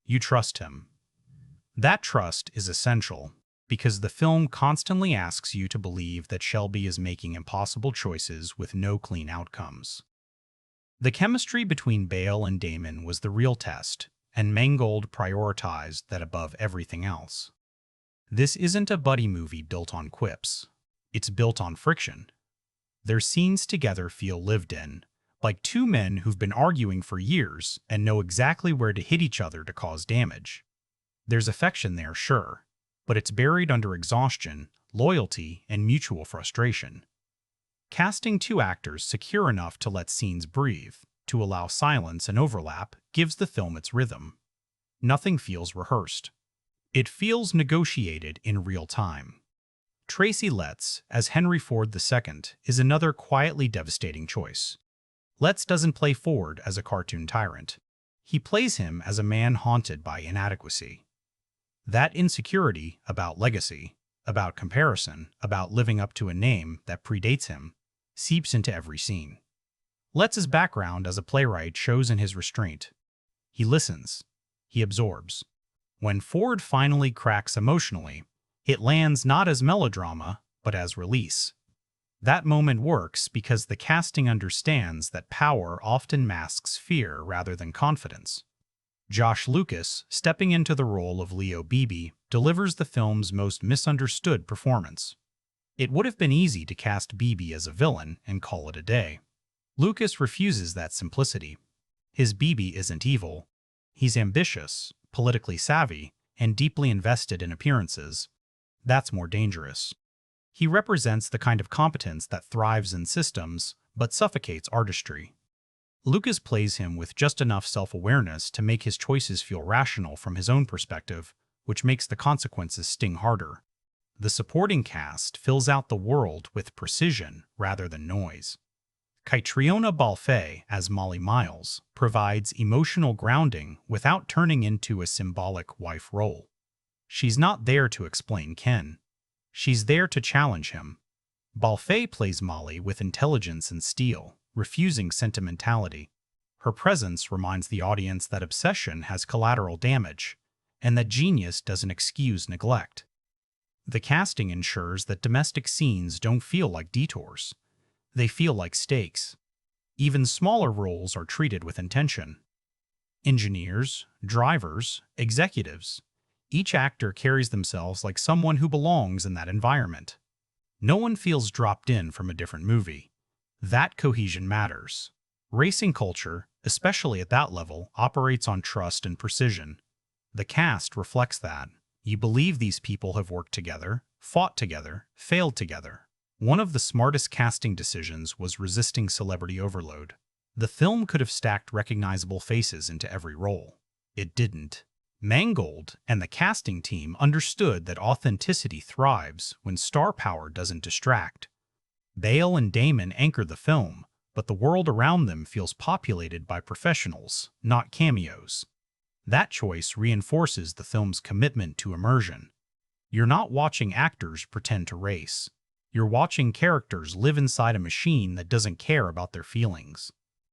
You trust him. That trust is essential, because the film constantly asks you to believe that Shelby is making impossible choices with no clean outcomes. The chemistry between Bale and Damon was the real test, and Mangold prioritized that above everything else. This isn't a buddy movie built on quips. It's built on friction. Their scenes together feel lived in, like two men who've been arguing for years and know exactly where to hit each other to cause damage. There's affection there, sure, but it's buried under exhaustion, loyalty, and mutual frustration. Casting two actors secure enough to let scenes breathe, to allow silence and overlap, gives the film its rhythm. Nothing feels rehearsed. It feels negotiated in real time. Tracy Letts, as Henry Ford II, is another quietly devastating choice. Letts doesn't play Ford as a cartoon tyrant. He plays him as a man haunted by inadequacy. That insecurity about legacy, about comparison, about living up to a name that predates him, seeps into every scene. Letts' background as a playwright shows in his restraint. He listens. He absorbs. When Ford finally cracks emotionally, it lands not as melodrama, but as release. That moment works because the casting understands that power often masks fear rather than confidence. Josh Lucas, stepping into the role of Leo Beebe, delivers the film's most misunderstood performance. It would have been easy to cast Beebe as a villain and call it a day. Lucas refuses that simplicity. His Beebe isn't evil. He's ambitious, politically savvy, and deeply invested in appearances. That's more dangerous. He represents the kind of competence that thrives in systems, but suffocates artistry. Lucas plays him with just enough self-awareness to make his choices feel rational from his own perspective, which makes the consequences sting harder. The supporting cast fills out the world with precision rather than noise. Caitríona Balfe, as Molly Miles, provides emotional grounding without turning into a symbolic wife role. She's not there to explain Ken. She's there to challenge him. Balfe plays Molly with intelligence and steel, refusing sentimentality. Her presence reminds the audience that obsession has collateral damage, and that genius doesn't excuse neglect. The casting ensures that domestic scenes don't feel like detours. They feel like stakes. Even smaller roles are treated with intention. Engineers, drivers, executives. Each actor carries themselves like someone who belongs in that environment. No one feels dropped in from a different movie. That cohesion matters. Racing culture, especially at that level, operates on trust and precision. The cast reflects that. You believe these people have worked together, fought together, failed together. One of the smartest casting decisions was resisting celebrity overload. The film could have stacked recognizable faces into every role. It didn't. Mangold and the casting team understood that authenticity thrives when star power doesn't distract. Bale and Damon anchor the film, but the world around them feels populated by professionals, not cameos. That choice reinforces the film's commitment to immersion. You're not watching actors pretend to race. You're watching characters live inside a machine that doesn't care about their feelings.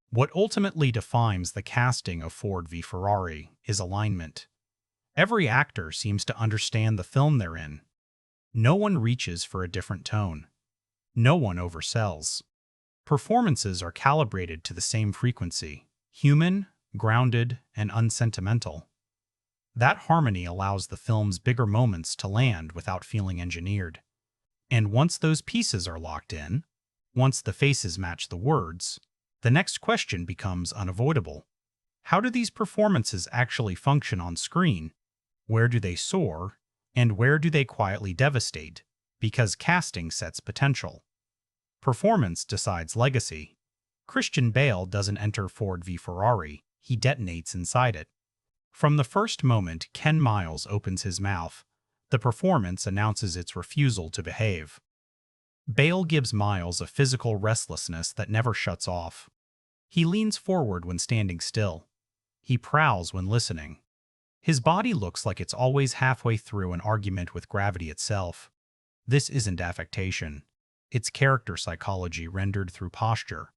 What ultimately defines the casting of Ford v Ferrari is alignment. Every actor seems to understand the film they're in. No one reaches for a different tone. No one oversells. Performances are calibrated to the same frequency, human, grounded, and unsentimental. That harmony allows the film's bigger moments to land without feeling engineered. And once those pieces are locked in, once the faces match the words, the next question becomes unavoidable. How do these performances actually function on screen? Where do they soar? And where do they quietly devastate? Because casting sets potential. Performance decides legacy. Christian Bale doesn't enter Ford v Ferrari, he detonates inside it. From the first moment Ken Miles opens his mouth, the performance announces its refusal to behave. Bale gives Miles a physical restlessness that never shuts off. He leans forward when standing still. He prowls when listening. His body looks like it's always halfway through an argument with gravity itself. This isn't affectation. It's character psychology rendered through posture.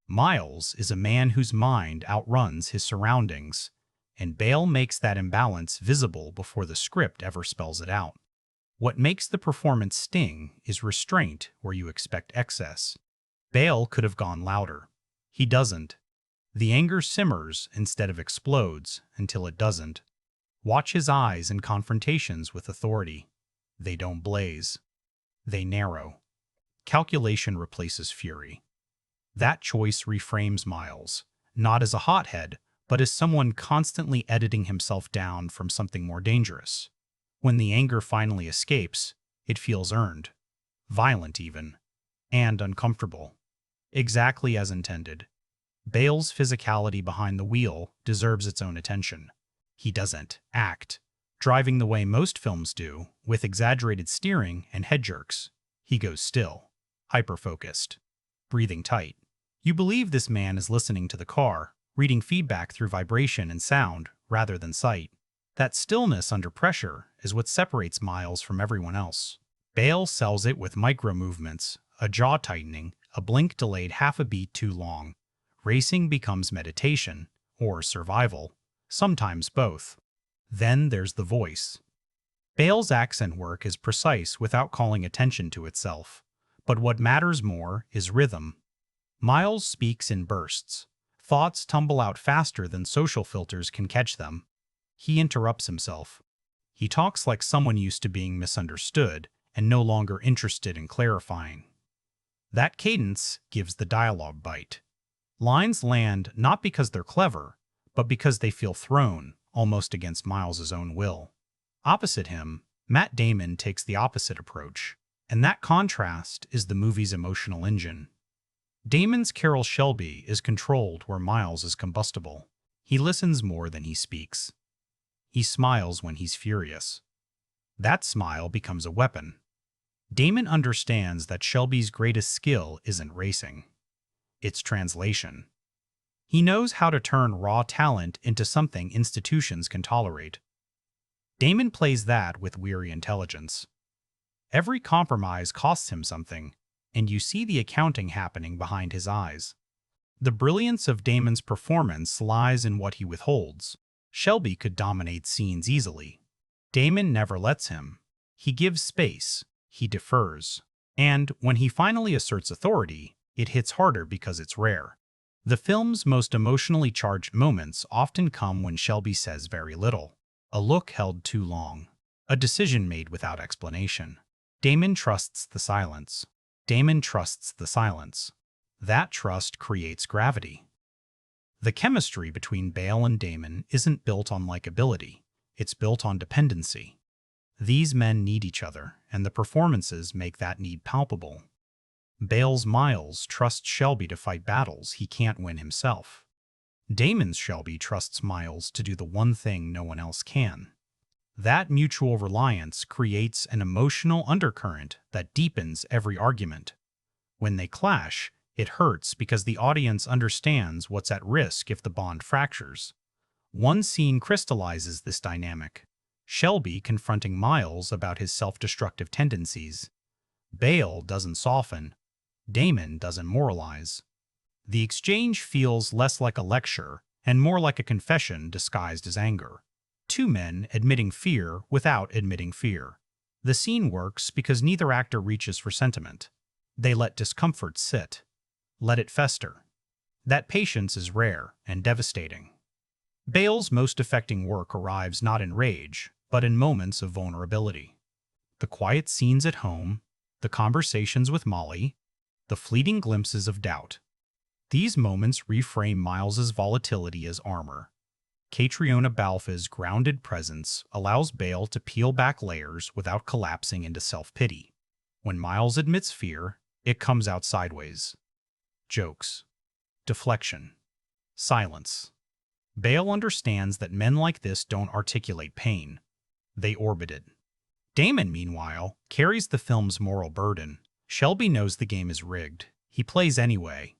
Miles is a man whose mind outruns his surroundings, and Bale makes that imbalance visible before the script ever spells it out. What makes the performance sting is restraint where you expect excess. Bale could have gone louder. He doesn't. The anger simmers instead of explodes until it doesn't. Watch his eyes in confrontations with authority. They don't blaze. They narrow. Calculation replaces fury. That choice reframes Miles, not as a hothead, but as someone constantly editing himself down from something more dangerous. When the anger finally escapes, it feels earned, violent even, and uncomfortable. Exactly as intended. Bale's physicality behind the wheel deserves its own attention. He doesn't act, driving the way most films do, with exaggerated steering and head jerks. He goes still, hyper-focused, breathing tight. You believe this man is listening to the car, reading feedback through vibration and sound rather than sight. That stillness under pressure is what separates Miles from everyone else. Bale sells it with micro-movements, a jaw tightening, a blink delayed half a beat too long. Racing becomes meditation, or survival, sometimes both. Then there's the voice. Bale's accent work is precise without calling attention to itself. But what matters more is rhythm. Miles speaks in bursts. Thoughts tumble out faster than social filters can catch them. He interrupts himself. He talks like someone used to being misunderstood and no longer interested in clarifying. That cadence gives the dialogue bite. Lines land not because they're clever, but because they feel thrown, almost against Miles's own will. Opposite him, Matt Damon takes the opposite approach, and that contrast is the movie's emotional engine. Damon's Carroll Shelby is controlled where Miles is combustible. He listens more than he speaks. He smiles when he's furious. That smile becomes a weapon. Damon understands that Shelby's greatest skill isn't racing. It's translation. He knows how to turn raw talent into something institutions can tolerate. Damon plays that with weary intelligence. Every compromise costs him something, and you see the accounting happening behind his eyes. The brilliance of Damon's performance lies in what he withholds. Shelby could dominate scenes easily. Damon never lets him. He gives space. He defers. And when he finally asserts authority, it hits harder because it's rare. The film's most emotionally charged moments often come when Shelby says very little. A look held too long. A decision made without explanation. Damon trusts the silence. Damon trusts the silence. That trust creates gravity. The chemistry between Bale and Damon isn't built on likability. It's built on dependency. These men need each other, and the performances make that need palpable. Bale's Miles trusts Shelby to fight battles he can't win himself. Damon's Shelby trusts Miles to do the one thing no one else can. That mutual reliance creates an emotional undercurrent that deepens every argument. When they clash, it hurts because the audience understands what's at risk if the bond fractures. One scene crystallizes this dynamic. Shelby confronting Miles about his self-destructive tendencies. Bale doesn't soften. Damon doesn't moralize. The exchange feels less like a lecture and more like a confession disguised as anger. Two men admitting fear without admitting fear. The scene works because neither actor reaches for sentiment. They let discomfort sit. Let it fester. That patience is rare and devastating. Bale's most affecting work arrives not in rage, but in moments of vulnerability. The quiet scenes at home, the conversations with Molly, the fleeting glimpses of doubt. These moments reframe Miles's volatility as armor. Caitríona Balfe's grounded presence allows Bale to peel back layers without collapsing into self-pity. When Miles admits fear, it comes out sideways. Jokes. Deflection. Silence. Bale understands that men like this don't articulate pain. They orbit it. Damon, meanwhile, carries the film's moral burden. Shelby knows the game is rigged. He plays anyway.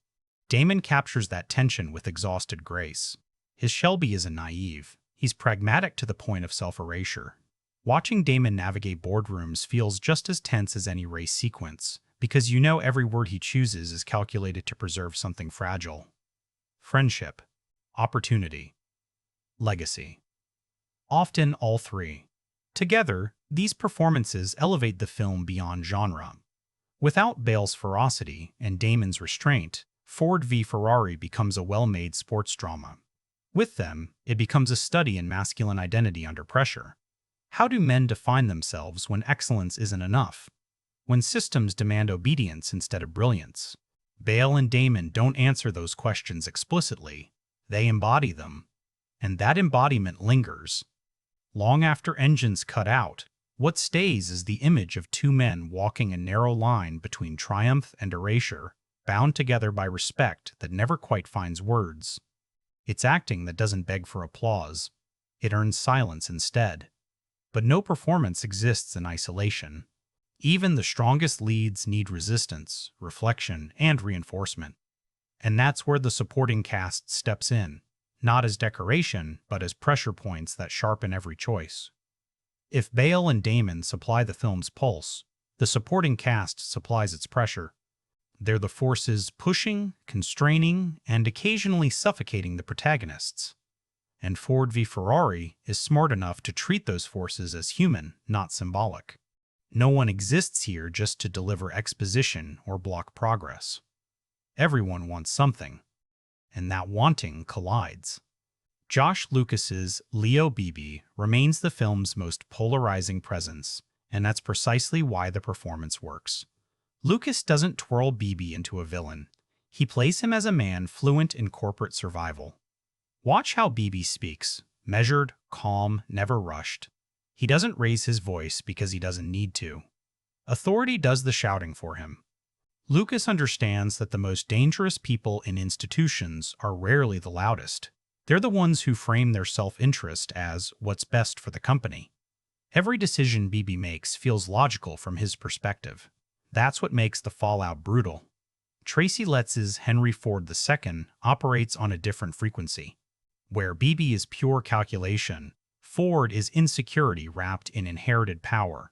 Damon captures that tension with exhausted grace. His Shelby isn't naive. He's pragmatic to the point of self-erasure. Watching Damon navigate boardrooms feels just as tense as any race sequence, because you know every word he chooses is calculated to preserve something fragile. Friendship, opportunity, legacy. Often all three. Together, these performances elevate the film beyond genre. Without Bale's ferocity and Damon's restraint, Ford v Ferrari becomes a well-made sports drama. With them, it becomes a study in masculine identity under pressure. How do men define themselves when excellence isn't enough? When systems demand obedience instead of brilliance? Bale and Damon don't answer those questions explicitly. They embody them. And that embodiment lingers. Long after engines cut out, what stays is the image of two men walking a narrow line between triumph and erasure, bound together by respect that never quite finds words. It's acting that doesn't beg for applause. It earns silence instead. But no performance exists in isolation. Even the strongest leads need resistance, reflection, and reinforcement. And that's where the supporting cast steps in, not as decoration, but as pressure points that sharpen every choice. If Bale and Damon supply the film's pulse, the supporting cast supplies its pressure. They're the forces pushing, constraining, and occasionally suffocating the protagonists. And Ford v Ferrari is smart enough to treat those forces as human, not symbolic. No one exists here just to deliver exposition or block progress. Everyone wants something, and that wanting collides. Josh Lucas's Leo Beebe remains the film's most polarizing presence, and that's precisely why the performance works. Lucas doesn't twirl Beebe into a villain. He plays him as a man fluent in corporate survival. Watch how Beebe speaks, measured, calm, never rushed. He doesn't raise his voice because he doesn't need to. Authority does the shouting for him. Lucas understands that the most dangerous people in institutions are rarely the loudest. They're the ones who frame their self-interest as what's best for the company. Every decision Beebe makes feels logical from his perspective. That's what makes the fallout brutal. Tracy Letts's Henry Ford II operates on a different frequency. Where Beebe is pure calculation, Ford is insecurity wrapped in inherited power.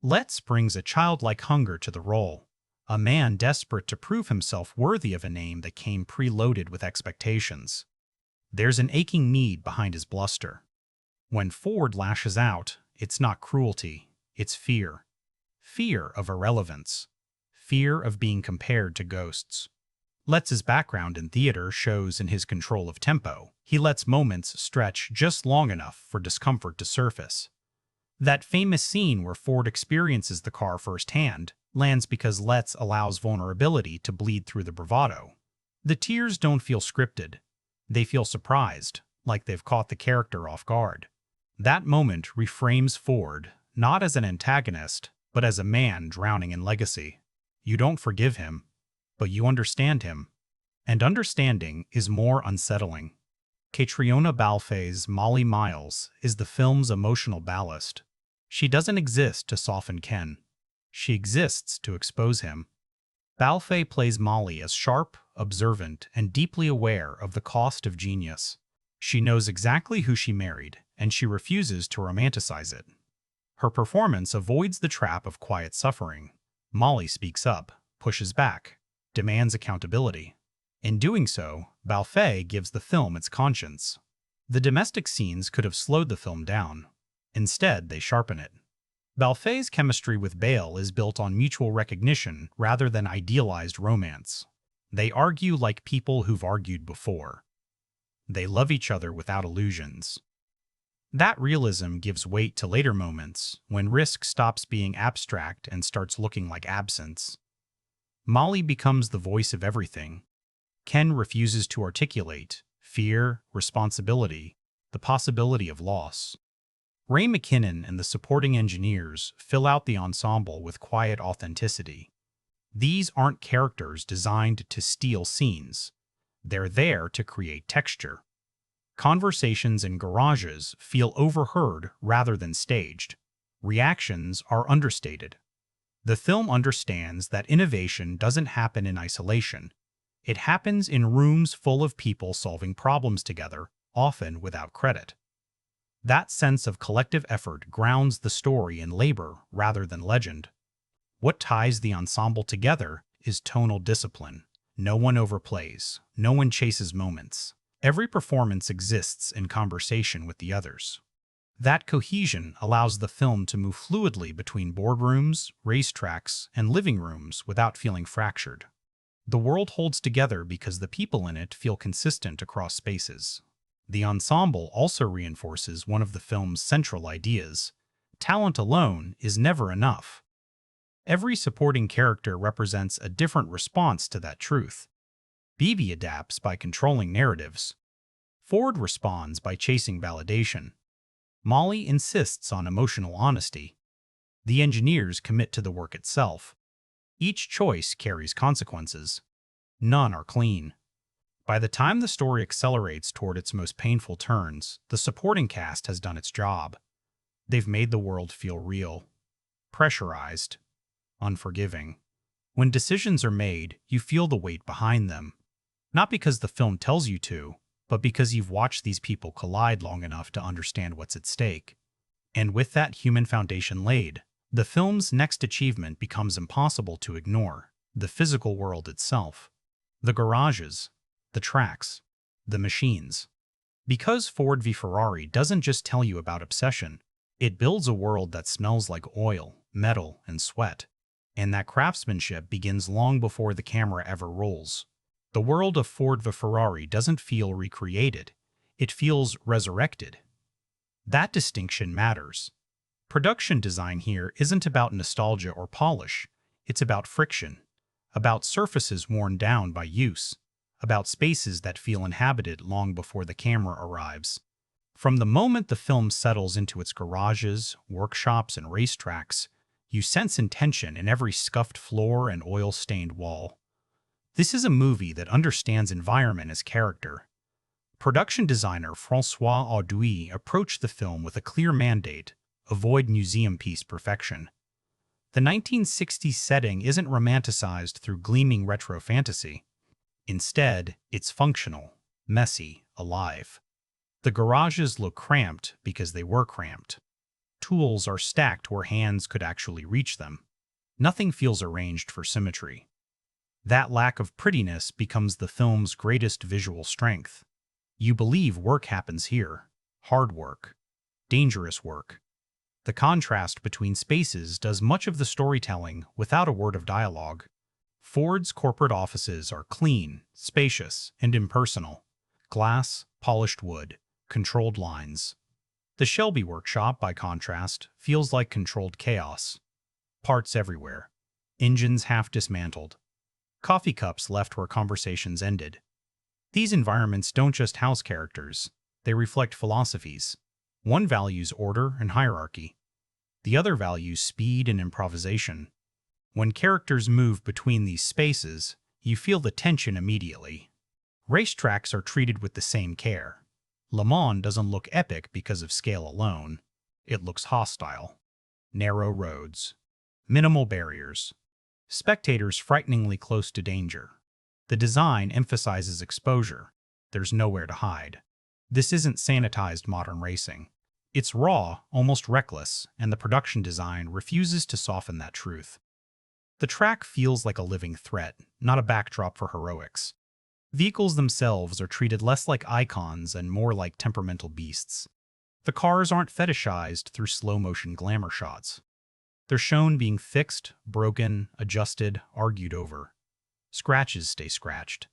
Letts brings a childlike hunger to the role, a man desperate to prove himself worthy of a name that came preloaded with expectations. There's an aching need behind his bluster. When Ford lashes out, it's not cruelty, it's fear. Fear of irrelevance. Fear of being compared to ghosts. Letts's background in theater shows in his control of tempo. He lets moments stretch just long enough for discomfort to surface. That famous scene where Ford experiences the car firsthand lands because Letts allows vulnerability to bleed through the bravado. The tears don't feel scripted. They feel surprised, like they've caught the character off guard. That moment reframes Ford, not as an antagonist, but as a man drowning in legacy. You don't forgive him, but you understand him. And understanding is more unsettling. Caitríona Balfe's Molly Miles is the film's emotional ballast. She doesn't exist to soften Ken. She exists to expose him. Balfe plays Molly as sharp, observant, and deeply aware of the cost of genius. She knows exactly who she married, and she refuses to romanticize it. Her performance avoids the trap of quiet suffering. Molly speaks up, pushes back, demands accountability. In doing so, Balfe gives the film its conscience. The domestic scenes could have slowed the film down. Instead, they sharpen it. Balfe's chemistry with Bale is built on mutual recognition rather than idealized romance. They argue like people who've argued before. They love each other without illusions. That realism gives weight to later moments, when risk stops being abstract and starts looking like absence. Molly becomes the voice of everything. Ken refuses to articulate fear, responsibility, the possibility of loss. Ray McKinnon and the supporting engineers fill out the ensemble with quiet authenticity. These aren't characters designed to steal scenes. They're there to create texture. Conversations in garages feel overheard rather than staged. Reactions are understated. The film understands that innovation doesn't happen in isolation. It happens in rooms full of people solving problems together, often without credit. That sense of collective effort grounds the story in labor rather than legend. What ties the ensemble together is tonal discipline. No one overplays. No one chases moments. Every performance exists in conversation with the others. That cohesion allows the film to move fluidly between boardrooms, racetracks, and living rooms without feeling fractured. The world holds together because the people in it feel consistent across spaces. The ensemble also reinforces one of the film's central ideas: talent alone is never enough. Every supporting character represents a different response to that truth. Beebe adapts by controlling narratives. Ford responds by chasing validation. Molly insists on emotional honesty. The engineers commit to the work itself. Each choice carries consequences. None are clean. By the time the story accelerates toward its most painful turns, the supporting cast has done its job. They've made the world feel real, pressurized, unforgiving. When decisions are made, you feel the weight behind them. Not because the film tells you to, but because you've watched these people collide long enough to understand what's at stake. And with that human foundation laid, the film's next achievement becomes impossible to ignore: the physical world itself. The garages, the tracks, the machines. Because Ford v Ferrari doesn't just tell you about obsession, it builds a world that smells like oil, metal, and sweat. And that craftsmanship begins long before the camera ever rolls. The world of Ford v Ferrari doesn't feel recreated, it feels resurrected. That distinction matters. Production design here isn't about nostalgia or polish, it's about friction, about surfaces worn down by use, about spaces that feel inhabited long before the camera arrives. From the moment the film settles into its garages, workshops, and racetracks, you sense intention in every scuffed floor and oil-stained wall. This is a movie that understands environment as character. Production designer François Auduit approached the film with a clear mandate: avoid museum piece perfection. The 1960s setting isn't romanticized through gleaming retro fantasy. Instead, it's functional, messy, alive. The garages look cramped because they were cramped. Tools are stacked where hands could actually reach them. Nothing feels arranged for symmetry. That lack of prettiness becomes the film's greatest visual strength. You believe work happens here. Hard work. Dangerous work. The contrast between spaces does much of the storytelling without a word of dialogue. Ford's corporate offices are clean, spacious, and impersonal. Glass, polished wood, controlled lines. The Shelby workshop, by contrast, feels like controlled chaos. Parts everywhere. Engines half dismantled. Coffee cups left where conversations ended. These environments don't just house characters, they reflect philosophies. One values order and hierarchy. The other values speed and improvisation. When characters move between these spaces, you feel the tension immediately. Racetracks are treated with the same care. Le Mans doesn't look epic because of scale alone. It looks hostile. Narrow roads. Minimal barriers. Spectators frighteningly close to danger. The design emphasizes exposure. There's nowhere to hide. This isn't sanitized modern racing. It's raw, almost reckless, and the production design refuses to soften that truth. The track feels like a living threat, not a backdrop for heroics. Vehicles themselves are treated less like icons and more like temperamental beasts. The cars aren't fetishized through slow-motion glamour shots. They're shown being fixed, broken, adjusted, argued over. Scratches stay scratched.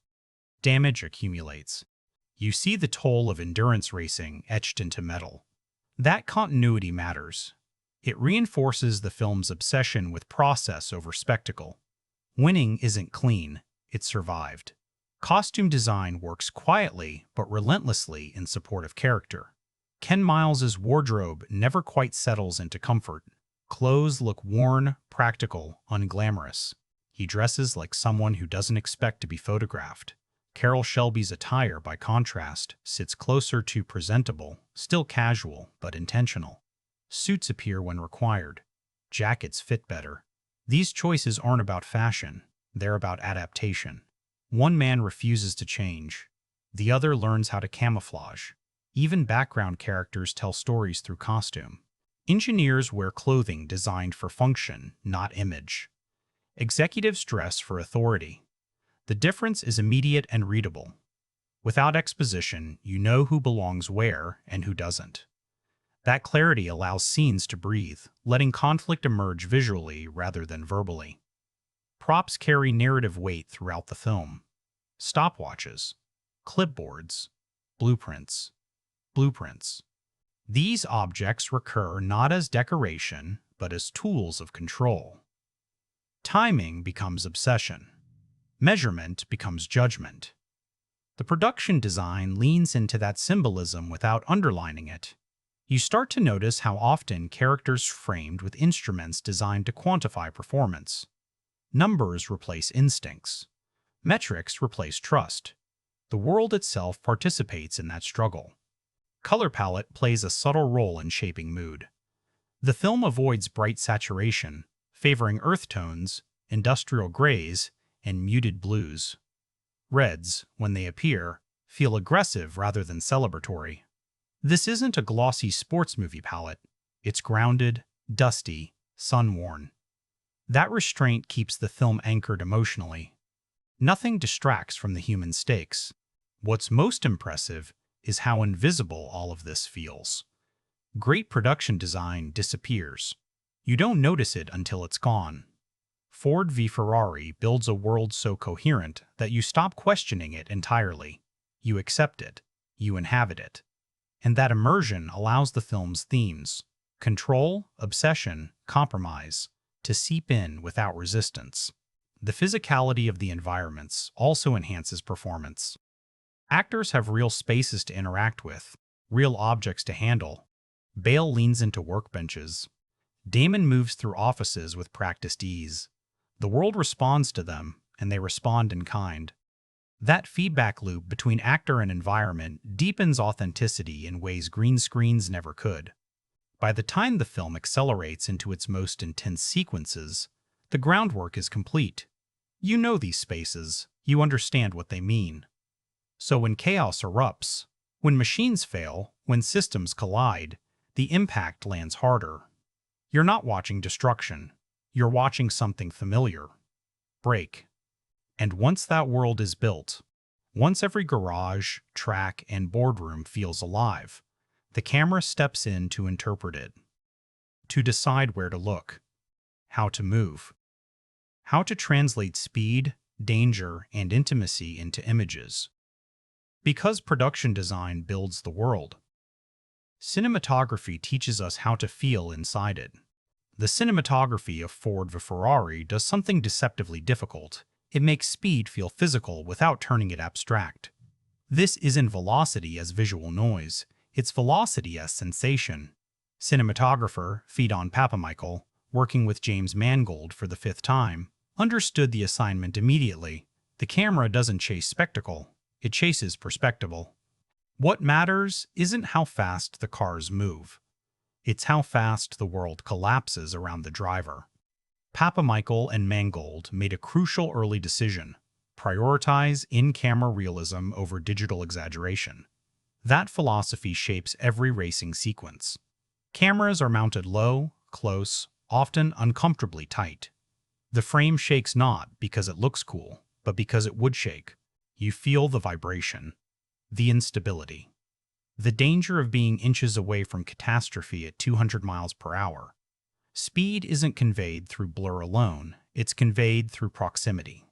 Damage accumulates. You see the toll of endurance racing etched into metal. That continuity matters. It reinforces the film's obsession with process over spectacle. Winning isn't clean, it's survived. Costume design works quietly but relentlessly in support of character. Ken Miles's wardrobe never quite settles into comfort. Clothes look worn, practical, unglamorous. He dresses like someone who doesn't expect to be photographed. Carroll Shelby's attire, by contrast, sits closer to presentable, still casual but intentional. Suits appear when required. Jackets fit better. These choices aren't about fashion, they're about adaptation. One man refuses to change. The other learns how to camouflage. Even background characters tell stories through costume. Engineers wear clothing designed for function, not image. Executives dress for authority. The difference is immediate and readable. Without exposition, you know who belongs where and who doesn't. That clarity allows scenes to breathe, letting conflict emerge visually rather than verbally. Props carry narrative weight throughout the film. Stopwatches, clipboards, blueprints. These objects recur not as decoration, but as tools of control. Timing becomes obsession. Measurement becomes judgment. The production design leans into that symbolism without underlining it. You start to notice how often characters framed with instruments designed to quantify performance. Numbers replace instincts. Metrics replace trust. The world itself participates in that struggle. Color palette plays a subtle role in shaping mood. The film avoids bright saturation, favoring earth tones, industrial grays, and muted blues. Reds, when they appear, feel aggressive rather than celebratory. This isn't a glossy sports movie palette. It's grounded, dusty, sun-worn. That restraint keeps the film anchored emotionally. Nothing distracts from the human stakes. What's most impressive is how invisible all of this feels. Great production design disappears. You don't notice it until it's gone. Ford v Ferrari builds a world so coherent that you stop questioning it entirely. You accept it. You inhabit it. And that immersion allows the film's themes, control, obsession, compromise, to seep in without resistance. The physicality of the environments also enhances performance. Actors have real spaces to interact with, real objects to handle. Bale leans into workbenches. Damon moves through offices with practiced ease. The world responds to them, and they respond in kind. That feedback loop between actor and environment deepens authenticity in ways green screens never could. By the time the film accelerates into its most intense sequences, the groundwork is complete. You know these spaces, you understand what they mean. So when chaos erupts, when machines fail, when systems collide, the impact lands harder. You're not watching destruction. You're watching something familiar. Break. And once that world is built, once every garage, track, and boardroom feels alive, the camera steps in to interpret it, to decide where to look, how to move, how to translate speed, danger, and intimacy into images. Because production design builds the world, cinematography teaches us how to feel inside it. The cinematography of Ford v Ferrari does something deceptively difficult. It makes speed feel physical without turning it abstract. This isn't velocity as visual noise, it's velocity as sensation. Cinematographer Fedon Papamichael, working with James Mangold for the 5th time, understood the assignment immediately. The camera doesn't chase spectacle, it chases perspective. What matters isn't how fast the cars move. It's how fast the world collapses around the driver. Papamichael and Mangold made a crucial early decision: prioritize in-camera realism over digital exaggeration. That philosophy shapes every racing sequence. Cameras are mounted low, close, often uncomfortably tight. The frame shakes not because it looks cool, but because it would shake. You feel the vibration, the instability, the danger of being inches away from catastrophe at 200 miles per hour. Speed isn't conveyed through blur alone, it's conveyed through proximity.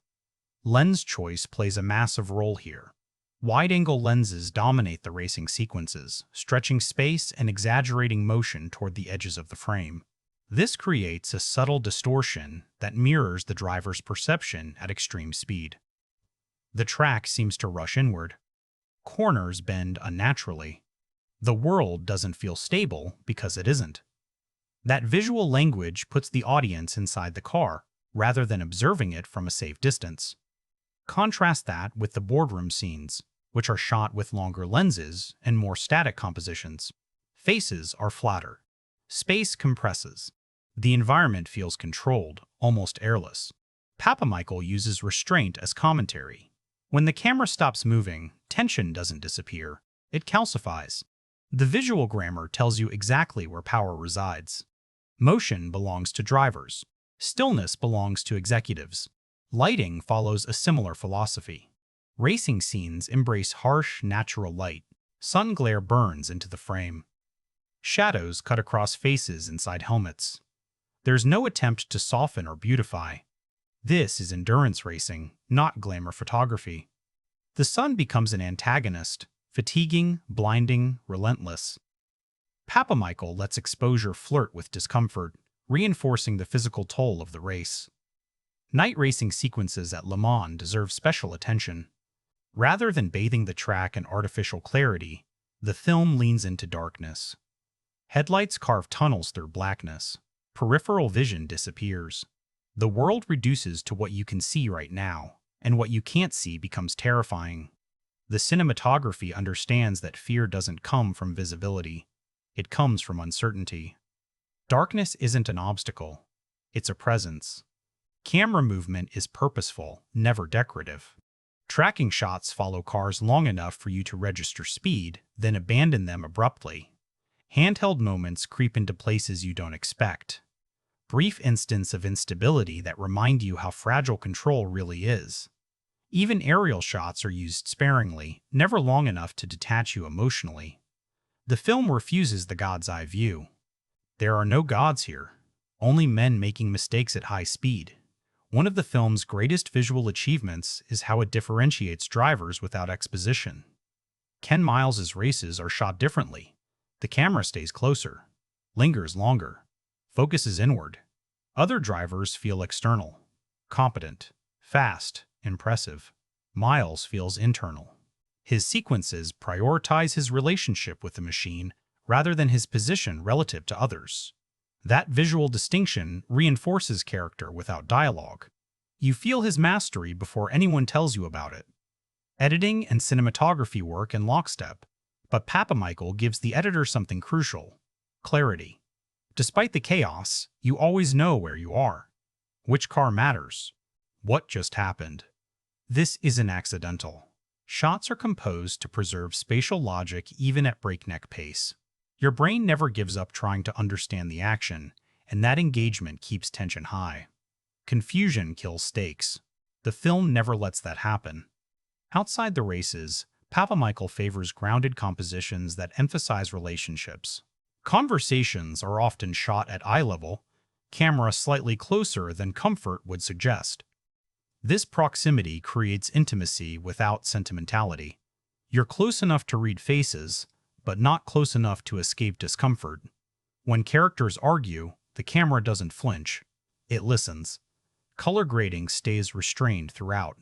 Lens choice plays a massive role here. Wide-angle lenses dominate the racing sequences, stretching space and exaggerating motion toward the edges of the frame. This creates a subtle distortion that mirrors the driver's perception at extreme speed. The track seems to rush inward. Corners bend unnaturally. The world doesn't feel stable because it isn't. That visual language puts the audience inside the car, rather than observing it from a safe distance. Contrast that with the boardroom scenes, which are shot with longer lenses and more static compositions. Faces are flatter. Space compresses. The environment feels controlled, almost airless. Papamichael uses restraint as commentary. When the camera stops moving, tension doesn't disappear. It calcifies. The visual grammar tells you exactly where power resides. Motion belongs to drivers. Stillness belongs to executives. Lighting follows a similar philosophy. Racing scenes embrace harsh, natural light. Sun glare burns into the frame. Shadows cut across faces inside helmets. There's no attempt to soften or beautify. This is endurance racing, not glamour photography. The sun becomes an antagonist, fatiguing, blinding, relentless. Papa Michael lets exposure flirt with discomfort, reinforcing the physical toll of the race. Night racing sequences at Le Mans deserve special attention. Rather than bathing the track in artificial clarity, the film leans into darkness. Headlights carve tunnels through blackness. Peripheral vision disappears. The world reduces to what you can see right now, and what you can't see becomes terrifying. The cinematography understands that fear doesn't come from visibility. It comes from uncertainty. Darkness isn't an obstacle. It's a presence. Camera movement is purposeful, never decorative. Tracking shots follow cars long enough for you to register speed, then abandon them abruptly. Handheld moments creep into places you don't expect. Brief instants of instability that remind you how fragile control really is. Even aerial shots are used sparingly, never long enough to detach you emotionally. The film refuses the God's eye view. There are no gods here, only men making mistakes at high speed. One of the film's greatest visual achievements is how it differentiates drivers without exposition. Ken Miles's races are shot differently. The camera stays closer, lingers longer, focuses inward. Other drivers feel external, competent, fast, impressive. Miles feels internal. His sequences prioritize his relationship with the machine rather than his position relative to others. That visual distinction reinforces character without dialogue. You feel his mastery before anyone tells you about it. Editing and cinematography work in lockstep, but Papa Michael gives the editor something crucial: clarity. Despite the chaos, you always know where you are. Which car matters? What just happened? This isn't accidental. Shots are composed to preserve spatial logic even at breakneck pace. Your brain never gives up trying to understand the action, and that engagement keeps tension high. Confusion kills stakes. The film never lets that happen. Outside the races, Papa Michael favors grounded compositions that emphasize relationships. Conversations are often shot at eye level, camera slightly closer than comfort would suggest. This proximity creates intimacy without sentimentality. You're close enough to read faces, but not close enough to escape discomfort. When characters argue, the camera doesn't flinch. It listens. Color grading stays restrained throughout.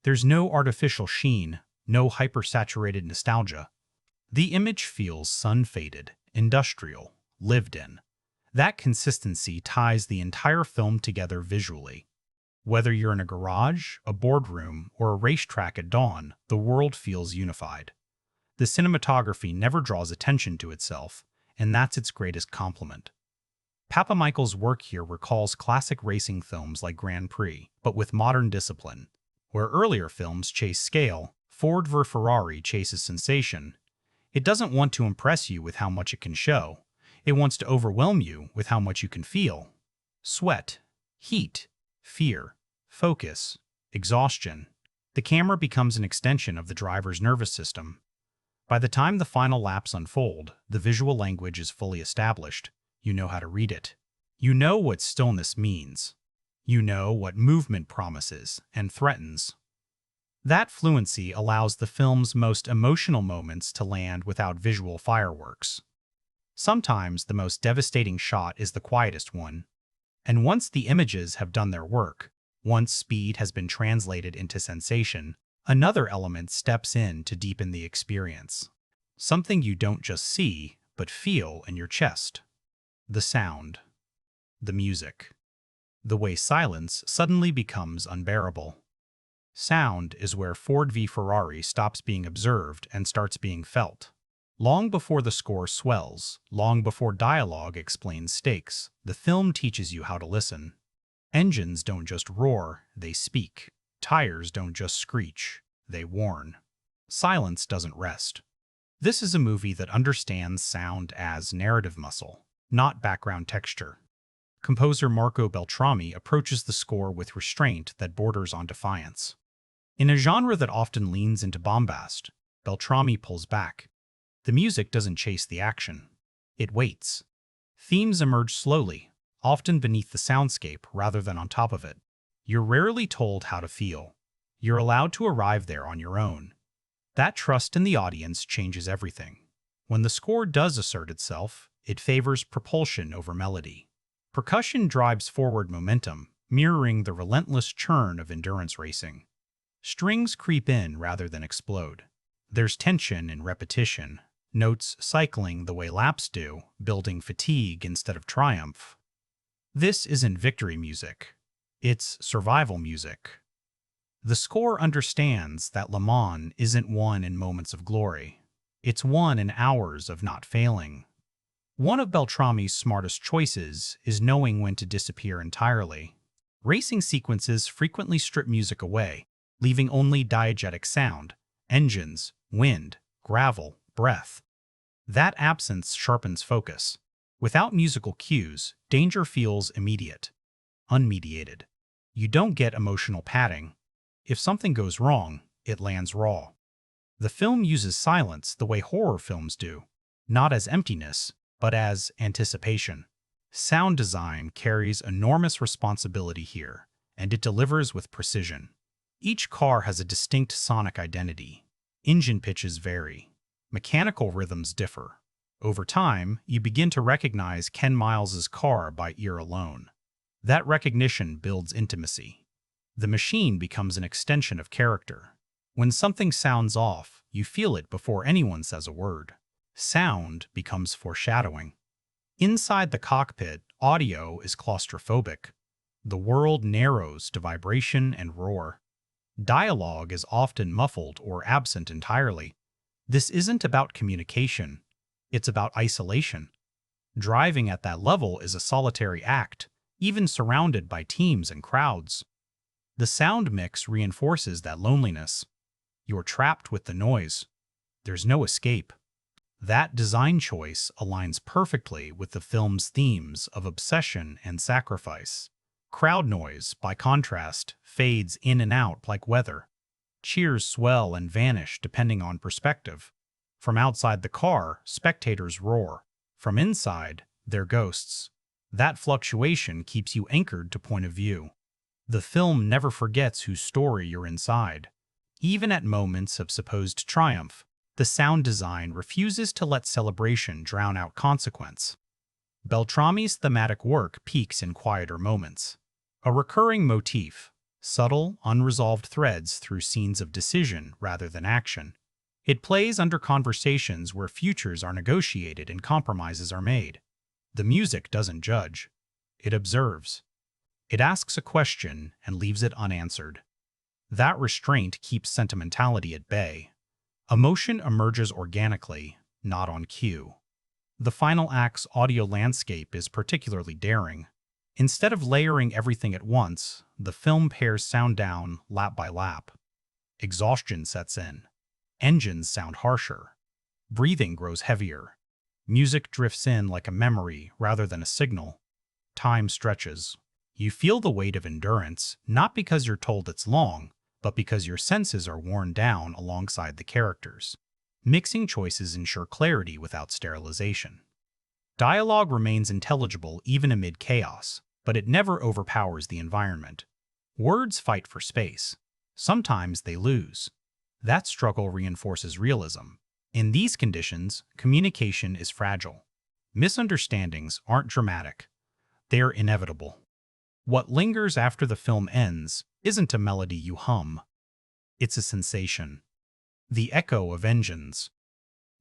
There's no artificial sheen, no hypersaturated nostalgia. The image feels sun-faded, industrial, lived in. That consistency ties the entire film together visually. Whether you're in a garage, a boardroom, or a racetrack at dawn, the world feels unified. The cinematography never draws attention to itself, and that's its greatest compliment. Papa Michael's work here recalls classic racing films like Grand Prix, but with modern discipline. Where earlier films chase scale, Ford v Ferrari chases sensation. It doesn't want to impress you with how much it can show. It wants to overwhelm you with how much you can feel. Sweat, heat, fear, focus, exhaustion. The camera becomes an extension of the driver's nervous system. By the time the final laps unfold, the visual language is fully established. You know how to read it. You know what stillness means. You know what movement promises and threatens. That fluency allows the film's most emotional moments to land without visual fireworks. Sometimes the most devastating shot is the quietest one. And once the images have done their work, once speed has been translated into sensation, another element steps in to deepen the experience. Something you don't just see, but feel in your chest. The sound. The music. The way silence suddenly becomes unbearable. Sound is where Ford v Ferrari stops being observed and starts being felt. Long before the score swells, long before dialogue explains stakes, the film teaches you how to listen. Engines don't just roar, they speak. Tires don't just screech, they warn. Silence doesn't rest. This is a movie that understands sound as narrative muscle, not background texture. Composer Marco Beltrami approaches the score with restraint that borders on defiance. In a genre that often leans into bombast, Beltrami pulls back. The music doesn't chase the action. It waits. Themes emerge slowly, often beneath the soundscape rather than on top of it. You're rarely told how to feel. You're allowed to arrive there on your own. That trust in the audience changes everything. When the score does assert itself, it favors propulsion over melody. Percussion drives forward momentum, mirroring the relentless churn of endurance racing. Strings creep in rather than explode. There's tension in repetition, notes cycling the way laps do, building fatigue instead of triumph. This isn't victory music. It's survival music. The score understands that Le Mans isn't won in moments of glory. It's won in hours of not failing. One of Beltrami's smartest choices is knowing when to disappear entirely. Racing sequences frequently strip music away, leaving only diegetic sound, engines, wind, gravel, breath. That absence sharpens focus. Without musical cues, danger feels immediate, unmediated. You don't get emotional padding. If something goes wrong, it lands raw. The film uses silence the way horror films do, not as emptiness, but as anticipation. Sound design carries enormous responsibility here, and it delivers with precision. Each car has a distinct sonic identity. Engine pitches vary. Mechanical rhythms differ. Over time, you begin to recognize Ken Miles's car by ear alone. That recognition builds intimacy. The machine becomes an extension of character. When something sounds off, you feel it before anyone says a word. Sound becomes foreshadowing. Inside the cockpit, audio is claustrophobic. The world narrows to vibration and roar. Dialogue is often muffled or absent entirely. This isn't about communication. It's about isolation. Driving at that level is a solitary act, even surrounded by teams and crowds. The sound mix reinforces that loneliness. You're trapped with the noise. There's no escape. That design choice aligns perfectly with the film's themes of obsession and sacrifice. Crowd noise, by contrast, fades in and out like weather. Cheers swell and vanish depending on perspective. From outside the car, spectators roar. From inside, they're ghosts. That fluctuation keeps you anchored to point of view. The film never forgets whose story you're inside. Even at moments of supposed triumph, the sound design refuses to let celebration drown out consequence. Beltrami's thematic work peaks in quieter moments. A recurring motif, subtle, unresolved threads through scenes of decision rather than action. It plays under conversations where futures are negotiated and compromises are made. The music doesn't judge. It observes. It asks a question and leaves it unanswered. That restraint keeps sentimentality at bay. Emotion emerges organically, not on cue. The final act's audio landscape is particularly daring. Instead of layering everything at once, the film pares sound down lap by lap. Exhaustion sets in. Engines sound harsher. Breathing grows heavier. Music drifts in like a memory rather than a signal. Time stretches. You feel the weight of endurance, not because you're told it's long, but because your senses are worn down alongside the characters. Mixing choices ensure clarity without sterilization. Dialogue remains intelligible even amid chaos, but it never overpowers the environment. Words fight for space. Sometimes they lose. That struggle reinforces realism. In these conditions, communication is fragile. Misunderstandings aren't dramatic. They're inevitable. What lingers after the film ends isn't a melody you hum. It's a sensation. The echo of engines.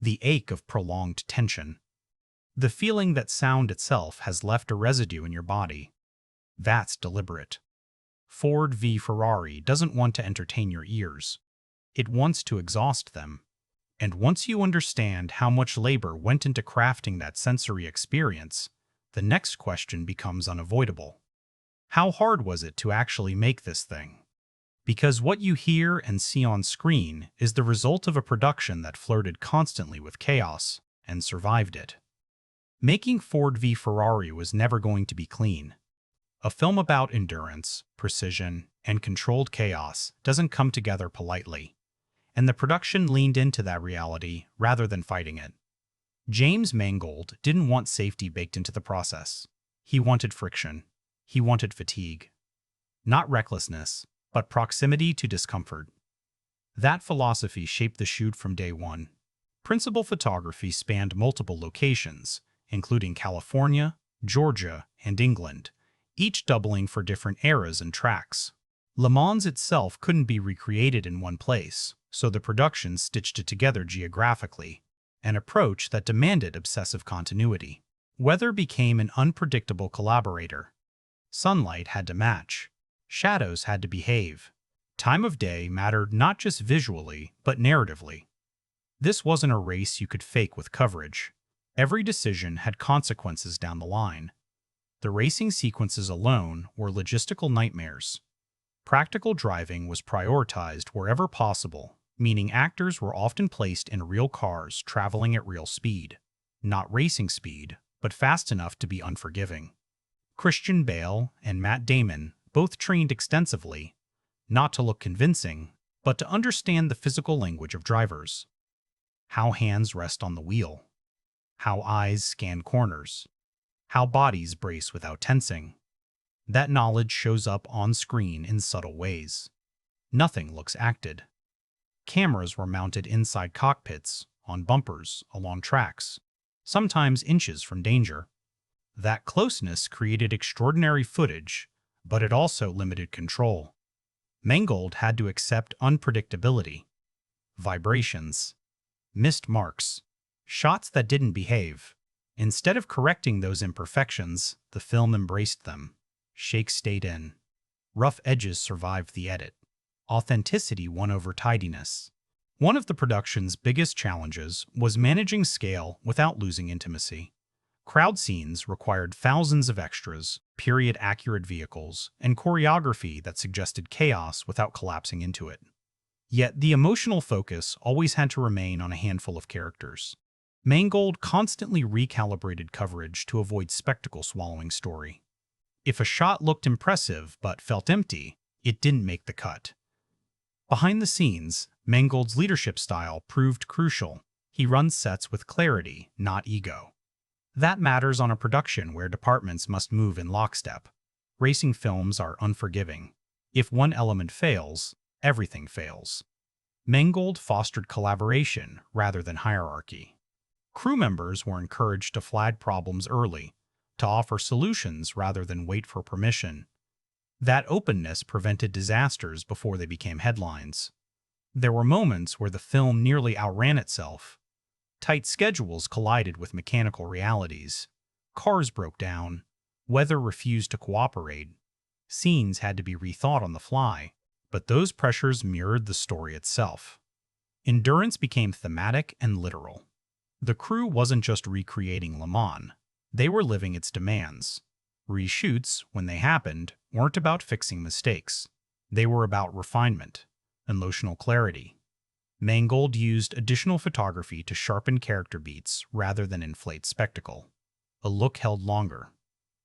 The ache of prolonged tension. The feeling that sound itself has left a residue in your body. That's deliberate. Ford v Ferrari doesn't want to entertain your ears. It wants to exhaust them. And once you understand how much labor went into crafting that sensory experience, the next question becomes unavoidable. How hard was it to actually make this thing? Because what you hear and see on screen is the result of a production that flirted constantly with chaos and survived it. Making Ford v Ferrari was never going to be clean. A film about endurance, precision, and controlled chaos doesn't come together politely, and the production leaned into that reality rather than fighting it. James Mangold didn't want safety baked into the process. He wanted friction. He wanted fatigue. Not recklessness, but proximity to discomfort. That philosophy shaped the shoot from day one. Principal photography spanned multiple locations, including California, Georgia, and England, each doubling for different eras and tracks. Le Mans itself couldn't be recreated in one place, so the production stitched it together geographically, an approach that demanded obsessive continuity. Weather became an unpredictable collaborator. Sunlight had to match. Shadows had to behave. Time of day mattered not just visually, but narratively. This wasn't a race you could fake with coverage. Every decision had consequences down the line. The racing sequences alone were logistical nightmares. Practical driving was prioritized wherever possible, meaning actors were often placed in real cars traveling at real speed. Not racing speed, but fast enough to be unforgiving. Christian Bale and Matt Damon both trained extensively, not to look convincing, but to understand the physical language of drivers. How hands rest on the wheel. How eyes scan corners. How bodies brace without tensing. That knowledge shows up on screen in subtle ways. Nothing looks acted. Cameras were mounted inside cockpits, on bumpers, along tracks, sometimes inches from danger. That closeness created extraordinary footage, but it also limited control. Mangold had to accept unpredictability, vibrations, missed marks, shots that didn't behave. Instead of correcting those imperfections, the film embraced them. Shakes stayed in. Rough edges survived the edit. Authenticity won over tidiness. One of the production's biggest challenges was managing scale without losing intimacy. Crowd scenes required thousands of extras, period-accurate vehicles, and choreography that suggested chaos without collapsing into it. Yet the emotional focus always had to remain on a handful of characters. Mangold constantly recalibrated coverage to avoid spectacle-swallowing story. If a shot looked impressive but felt empty, it didn't make the cut. Behind the scenes, Mangold's leadership style proved crucial. He runs sets with clarity, not ego. That matters on a production where departments must move in lockstep. Racing films are unforgiving. If one element fails, everything fails. Mangold fostered collaboration rather than hierarchy. Crew members were encouraged to flag problems early, to offer solutions rather than wait for permission. That openness prevented disasters before they became headlines. There were moments where the film nearly outran itself. Tight schedules collided with mechanical realities. Cars broke down. Weather refused to cooperate. Scenes had to be rethought on the fly, but those pressures mirrored the story itself. Endurance became thematic and literal. The crew wasn't just recreating Le Mans. They were living its demands. Reshoots, when they happened, weren't about fixing mistakes. They were about refinement, emotional clarity. Mangold used additional photography to sharpen character beats rather than inflate spectacle. A look held longer.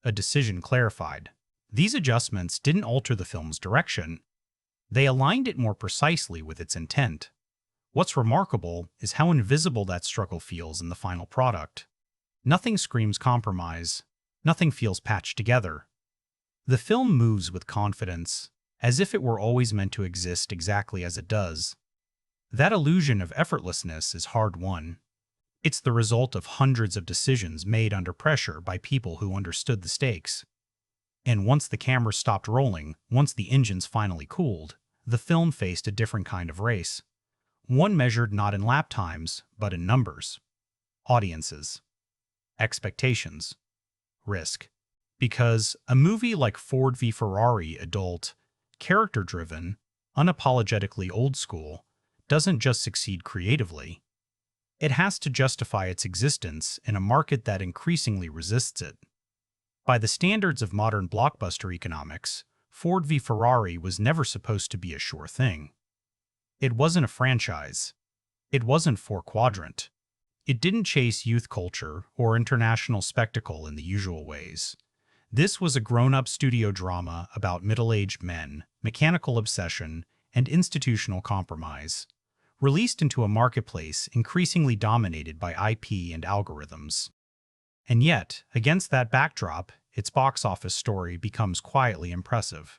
A decision clarified. These adjustments didn't alter the film's direction. They aligned it more precisely with its intent. What's remarkable is how invisible that struggle feels in the final product. Nothing screams compromise. Nothing feels patched together. The film moves with confidence, as if it were always meant to exist exactly as it does. That illusion of effortlessness is hard-won. It's the result of hundreds of decisions made under pressure by people who understood the stakes. And once the camera stopped rolling, once the engines finally cooled, the film faced a different kind of race. One measured not in lap times, but in numbers. Audiences. Expectations. Risk. Because a movie like Ford v Ferrari, adult, character-driven, unapologetically old school, doesn't just succeed creatively. It has to justify its existence in a market that increasingly resists it. By the standards of modern blockbuster economics, Ford v Ferrari was never supposed to be a sure thing. It wasn't a franchise. It wasn't four-quadrant. It didn't chase youth culture or international spectacle in the usual ways. This was a grown-up studio drama about middle-aged men, mechanical obsession, and institutional compromise, released into a marketplace increasingly dominated by IP and algorithms. And yet, against that backdrop, its box office story becomes quietly impressive.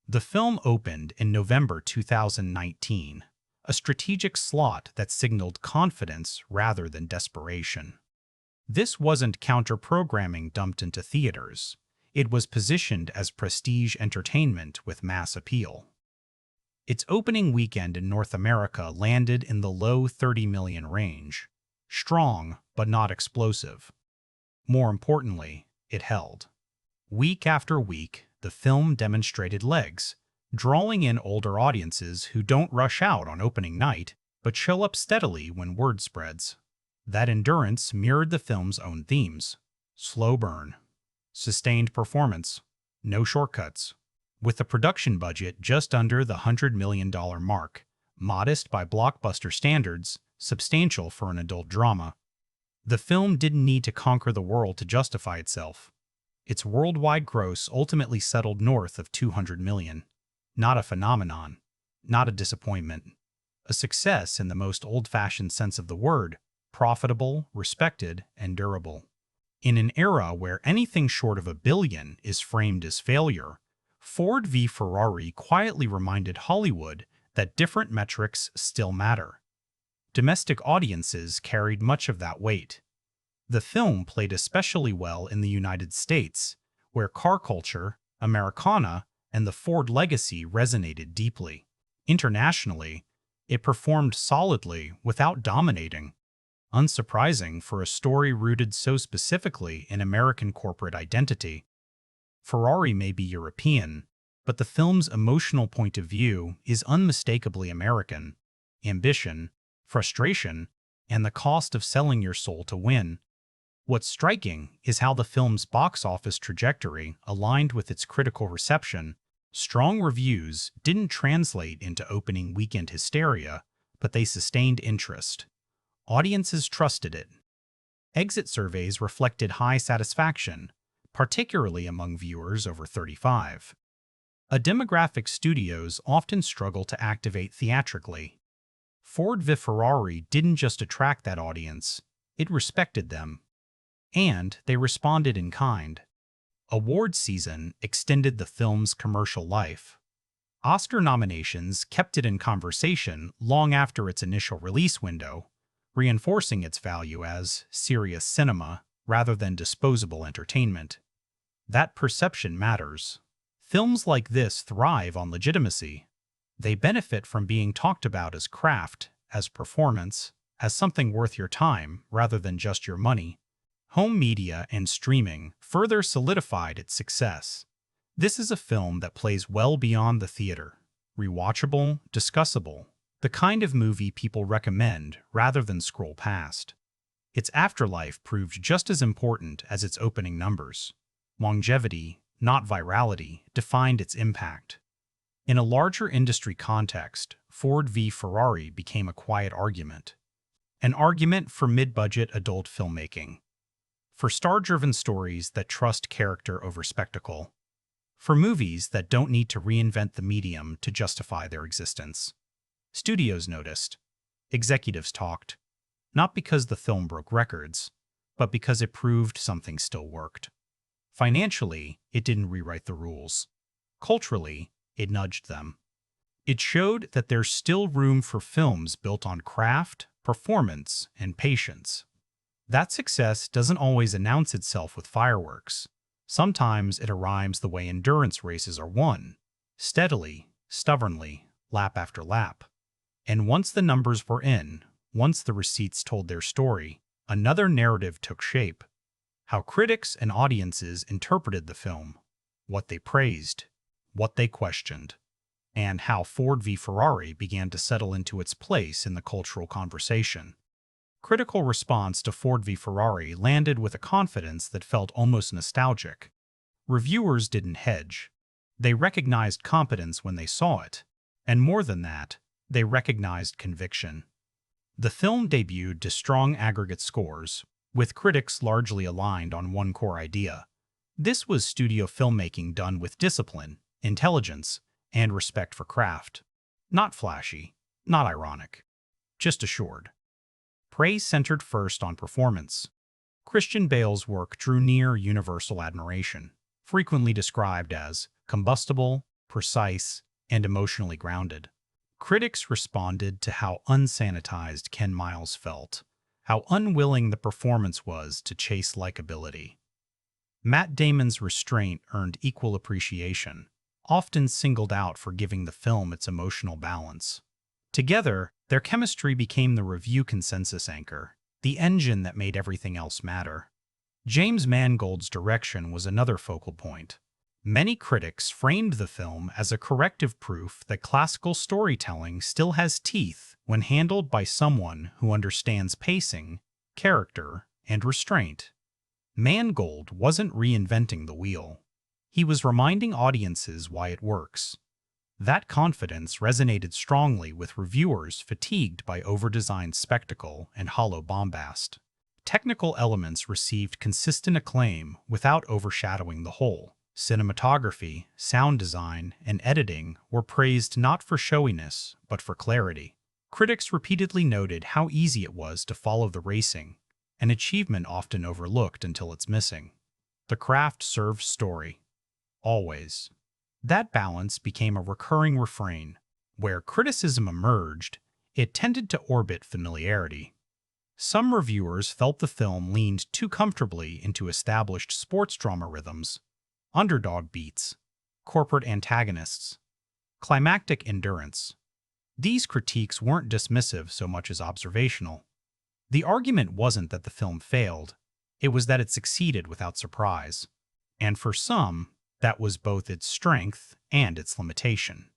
The film opened in November 2019, a strategic slot that signaled confidence rather than desperation. This wasn't counter-programming dumped into theaters. It was positioned as prestige entertainment with mass appeal. Its opening weekend in North America landed in the low 30 million range, strong but not explosive. More importantly, it held. Week after week, the film demonstrated legs, drawing in older audiences who don't rush out on opening night, but show up steadily when word spreads. That endurance mirrored the film's own themes: slow burn, sustained performance, no shortcuts. With a production budget just under the $100 million mark, modest by blockbuster standards, substantial for an adult drama, the film didn't need to conquer the world to justify itself. Its worldwide gross ultimately settled north of $200 million. Not a phenomenon, not a disappointment. A success in the most old-fashioned sense of the word, profitable, respected, and durable. In an era where anything short of $1 billion is framed as failure, Ford v. Ferrari quietly reminded Hollywood that different metrics still matter. Domestic audiences carried much of that weight. The film played especially well in the United States, where car culture, Americana, and the Ford legacy resonated deeply. Internationally, it performed solidly without dominating. Unsurprising for a story rooted so specifically in American corporate identity. Ferrari may be European, but the film's emotional point of view is unmistakably American. Ambition, frustration, and the cost of selling your soul to win. What's striking is how the film's box office trajectory aligned with its critical reception. Strong reviews didn't translate into opening weekend hysteria, but they sustained interest. Audiences trusted it. Exit surveys reflected high satisfaction, particularly among viewers over 35. A demographic studios often struggle to activate theatrically. Ford v. Ferrari didn't just attract that audience, it respected them. And they responded in kind. Awards season extended the film's commercial life. Oscar nominations kept it in conversation long after its initial release window, reinforcing its value as serious cinema rather than disposable entertainment. That perception matters. Films like this thrive on legitimacy. They benefit from being talked about as craft, as performance, as something worth your time rather than just your money. Home media and streaming further solidified its success. This is a film that plays well beyond the theater. Rewatchable, discussable, the kind of movie people recommend rather than scroll past. Its afterlife proved just as important as its opening numbers. Longevity, not virality, defined its impact. In a larger industry context, Ford v. Ferrari became a quiet argument. An argument for mid-budget adult filmmaking. For star-driven stories that trust character over spectacle. For movies that don't need to reinvent the medium to justify their existence. Studios noticed. Executives talked. Not because the film broke records, but because it proved something still worked. Financially, it didn't rewrite the rules. Culturally, it nudged them. It showed that there's still room for films built on craft, performance, and patience. That success doesn't always announce itself with fireworks. Sometimes it arrives the way endurance races are won, steadily, stubbornly, lap after lap. And once the numbers were in, once the receipts told their story, another narrative took shape. How critics and audiences interpreted the film, what they praised, what they questioned, and how Ford v. Ferrari began to settle into its place in the cultural conversation. Critical response to Ford v. Ferrari landed with a confidence that felt almost nostalgic. Reviewers didn't hedge. They recognized competence when they saw it, and more than that, they recognized conviction. The film debuted to strong aggregate scores, with critics largely aligned on one core idea. This was studio filmmaking done with discipline, intelligence, and respect for craft. Not flashy, not ironic, just assured. Praise centered first on performance. Christian Bale's work drew near universal admiration, frequently described as combustible, precise, and emotionally grounded. Critics responded to how unsanitized Ken Miles felt, how unwilling the performance was to chase likability. Matt Damon's restraint earned equal appreciation, often singled out for giving the film its emotional balance. Together, their chemistry became the review consensus anchor, the engine that made everything else matter. James Mangold's direction was another focal point. Many critics framed the film as a corrective proof that classical storytelling still has teeth when handled by someone who understands pacing, character, and restraint. Mangold wasn't reinventing the wheel. He was reminding audiences why it works. That confidence resonated strongly with reviewers fatigued by overdesigned spectacle and hollow bombast. Technical elements received consistent acclaim without overshadowing the whole. Cinematography, sound design, and editing were praised not for showiness, but for clarity. Critics repeatedly noted how easy it was to follow the racing, an achievement often overlooked until it's missing. The craft served story. Always. That balance became a recurring refrain. Where criticism emerged, it tended to orbit familiarity. Some reviewers felt the film leaned too comfortably into established sports drama rhythms, underdog beats, corporate antagonists, climactic endurance. These critiques weren't dismissive so much as observational. The argument wasn't that the film failed, it was that it succeeded without surprise. And for some, that was both its strength and its limitation.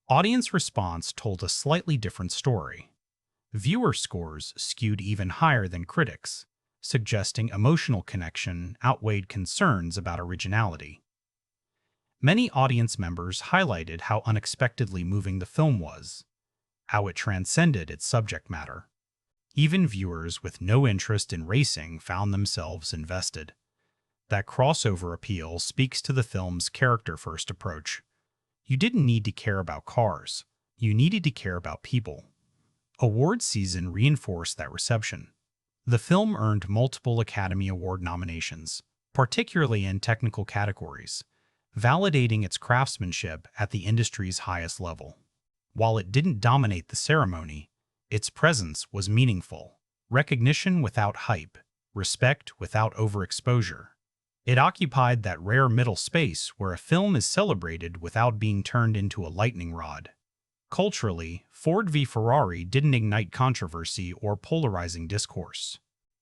Audience response told a slightly different story. Viewer scores skewed even higher than critics, suggesting emotional connection outweighed concerns about originality. Many audience members highlighted how unexpectedly moving the film was, how it transcended its subject matter. Even viewers with no interest in racing found themselves invested. That crossover appeal speaks to the film's character-first approach. You didn't need to care about cars. You needed to care about people. Awards season reinforced that reception. The film earned multiple Academy Award nominations, particularly in technical categories, validating its craftsmanship at the industry's highest level. While it didn't dominate the ceremony, its presence was meaningful. Recognition without hype, respect without overexposure. It occupied that rare middle space where a film is celebrated without being turned into a lightning rod. Culturally, Ford v. Ferrari didn't ignite controversy or polarizing discourse.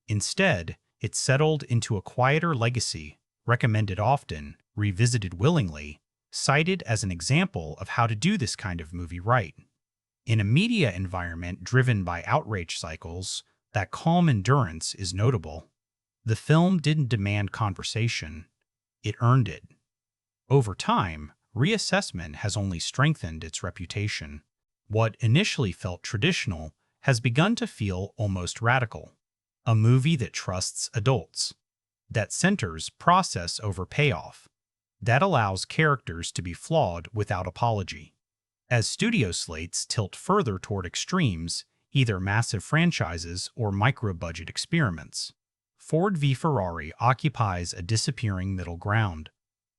Instead, it settled into a quieter legacy, recommended often, revisited willingly, cited as an example of how to do this kind of movie right. In a media environment driven by outrage cycles, that calm endurance is notable. The film didn't demand conversation, it earned it. Over time, reassessment has only strengthened its reputation. What initially felt traditional has begun to feel almost radical. A movie that trusts adults, that centers process over payoff, that allows characters to be flawed without apology. As studio slates tilt further toward extremes, either massive franchises or micro-budget experiments, Ford v. Ferrari occupies a disappearing middle ground,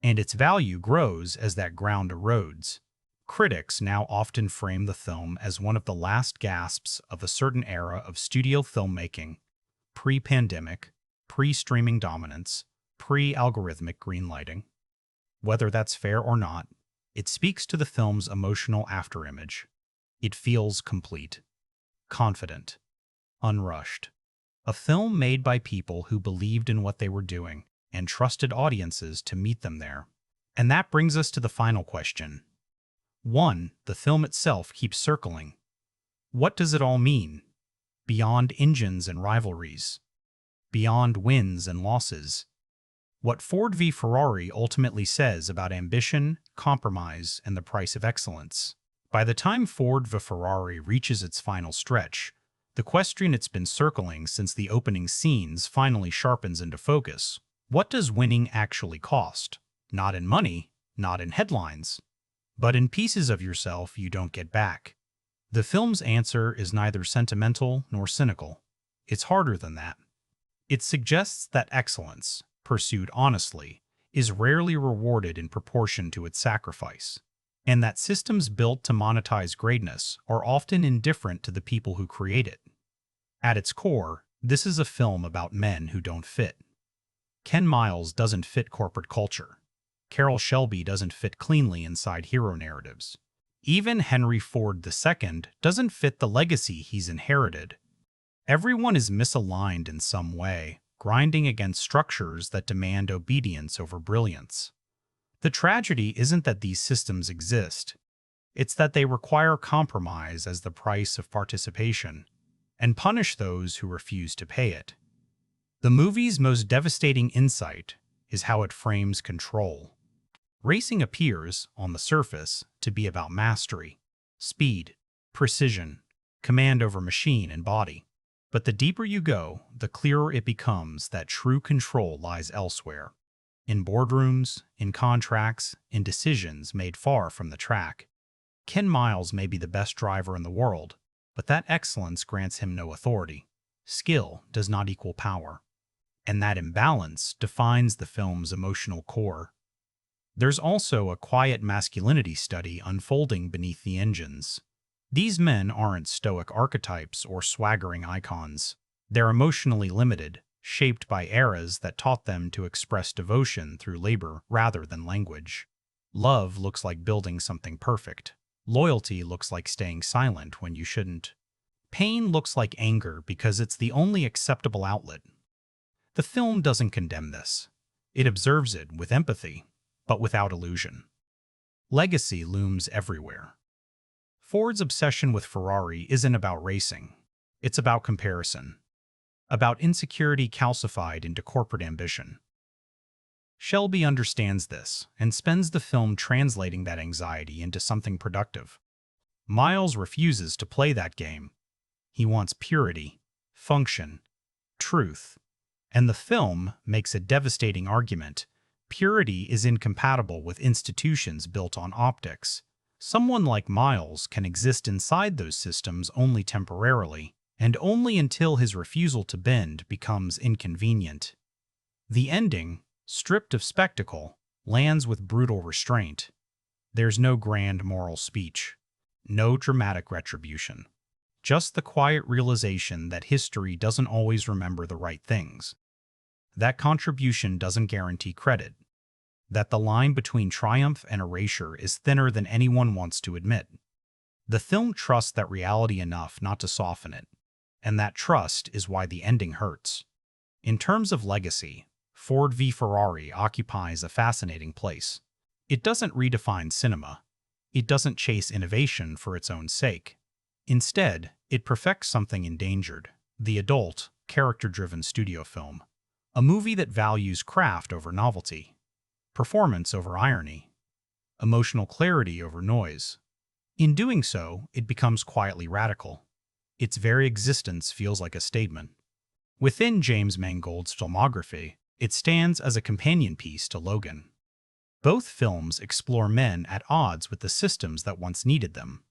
and its value grows as that ground erodes. Critics now often frame the film as one of the last gasps of a certain era of studio filmmaking, pre-pandemic, pre-streaming dominance, pre-algorithmic greenlighting. Whether that's fair or not, it speaks to the film's emotional afterimage. It feels complete, confident, unrushed. A film made by people who believed in what they were doing and trusted audiences to meet them there. And that brings us to the final question. 1. The film itself keeps circling. What does it all mean? Beyond engines and rivalries. Beyond wins and losses. What Ford v. Ferrari ultimately says about ambition, compromise, and the price of excellence. By the time Ford v. Ferrari reaches its final stretch, The question it's been circling since the opening scenes finally sharpens into focus. What does winning actually cost? Not in money, not in headlines, but in pieces of yourself you don't get back. The film's answer is neither sentimental nor cynical. It's harder than that. It suggests that excellence, pursued honestly, is rarely rewarded in proportion to its sacrifice, and that systems built to monetize greatness are often indifferent to the people who create it. At its core, this is a film about men who don't fit. Ken Miles doesn't fit corporate culture. Carroll Shelby doesn't fit cleanly inside hero narratives. Even Henry Ford II doesn't fit the legacy he's inherited. Everyone is misaligned in some way, grinding against structures that demand obedience over brilliance. The tragedy isn't that these systems exist. It's that they require compromise as the price of participation, and punish those who refuse to pay it. The movie's most devastating insight is how it frames control. Racing appears, on the surface, to be about mastery, speed, precision, command over machine and body. But the deeper you go, the clearer it becomes that true control lies elsewhere. In boardrooms, in contracts, in decisions made far from the track. Ken Miles may be the best driver in the world, but that excellence grants him no authority. Skill does not equal power. And that imbalance defines the film's emotional core. There's also a quiet masculinity study unfolding beneath the engines. These men aren't stoic archetypes or swaggering icons. They're emotionally limited, shaped by eras that taught them to express devotion through labor rather than language. Love looks like building something perfect. Loyalty looks like staying silent when you shouldn't. Pain looks like anger because it's the only acceptable outlet. The film doesn't condemn this. It observes it with empathy, but without illusion. Legacy looms everywhere. Ford's obsession with Ferrari isn't about racing. It's about comparison. About insecurity calcified into corporate ambition. Shelby understands this and spends the film translating that anxiety into something productive. Miles refuses to play that game. He wants purity, function, truth. And the film makes a devastating argument. Purity is incompatible with institutions built on optics. Someone like Miles can exist inside those systems only temporarily, and only until his refusal to bend becomes inconvenient. The ending, stripped of spectacle, lands with brutal restraint. There's no grand moral speech, no dramatic retribution. Just the quiet realization that history doesn't always remember the right things. That contribution doesn't guarantee credit. That the line between triumph and erasure is thinner than anyone wants to admit. The film trusts that reality enough not to soften it, and that trust is why the ending hurts. In terms of legacy, Ford v Ferrari occupies a fascinating place. It doesn't redefine cinema. It doesn't chase innovation for its own sake. Instead, it perfects something endangered, the adult, character-driven studio film. A movie that values craft over novelty, performance over irony, emotional clarity over noise. In doing so, it becomes quietly radical. Its very existence feels like a statement. Within James Mangold's filmography, it stands as a companion piece to Logan. Both films explore men at odds with the systems that once needed them.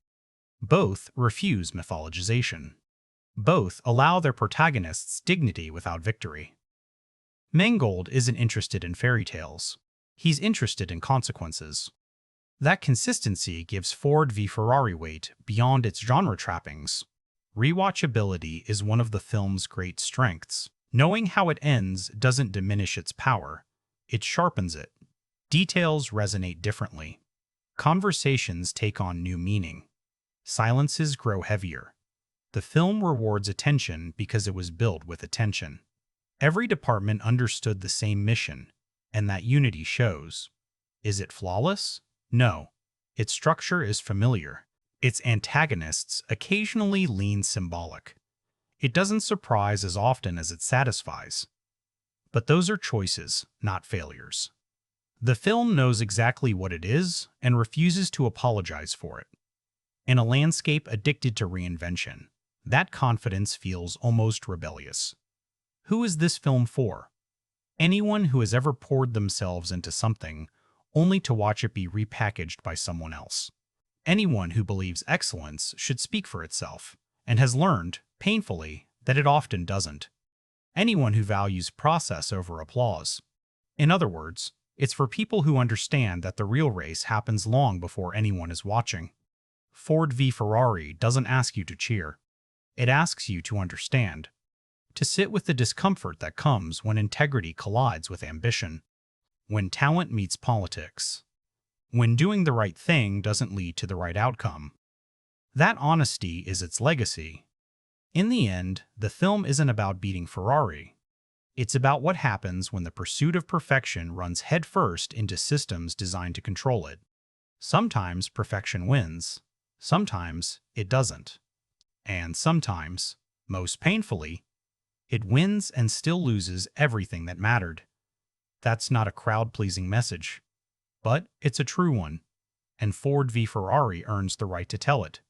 Both refuse mythologization. Both allow their protagonists dignity without victory. Mangold isn't interested in fairy tales. He's interested in consequences. That consistency gives Ford v Ferrari weight beyond its genre trappings. Rewatchability is one of the film's great strengths. Knowing how it ends doesn't diminish its power. It sharpens it. Details resonate differently. Conversations take on new meaning. Silences grow heavier. The film rewards attention because it was built with attention. Every department understood the same mission, and that unity shows. Is it flawless? No. Its structure is familiar. Its antagonists occasionally lean symbolic. It doesn't surprise as often as it satisfies. But those are choices, not failures. The film knows exactly what it is and refuses to apologize for it. In a landscape addicted to reinvention, That confidence feels almost rebellious. Who is this film for? Anyone who has ever poured themselves into something only to watch it be repackaged by someone else. Anyone who believes excellence should speak for itself and has learned, painfully, that it often doesn't. Anyone who values process over applause. In other words, it's for people who understand that the real race happens long before anyone is watching. Ford v Ferrari doesn't ask you to cheer. It asks you to understand. To sit with the discomfort that comes when integrity collides with ambition. When talent meets politics. When doing the right thing doesn't lead to the right outcome. That honesty is its legacy. In the end, the film isn't about beating Ferrari. It's about what happens when the pursuit of perfection runs headfirst into systems designed to control it. Sometimes perfection wins. Sometimes it doesn't. And sometimes, most painfully, it wins and still loses everything that mattered. That's not a crowd-pleasing message, but it's a true one, and Ford v Ferrari earns the right to tell it.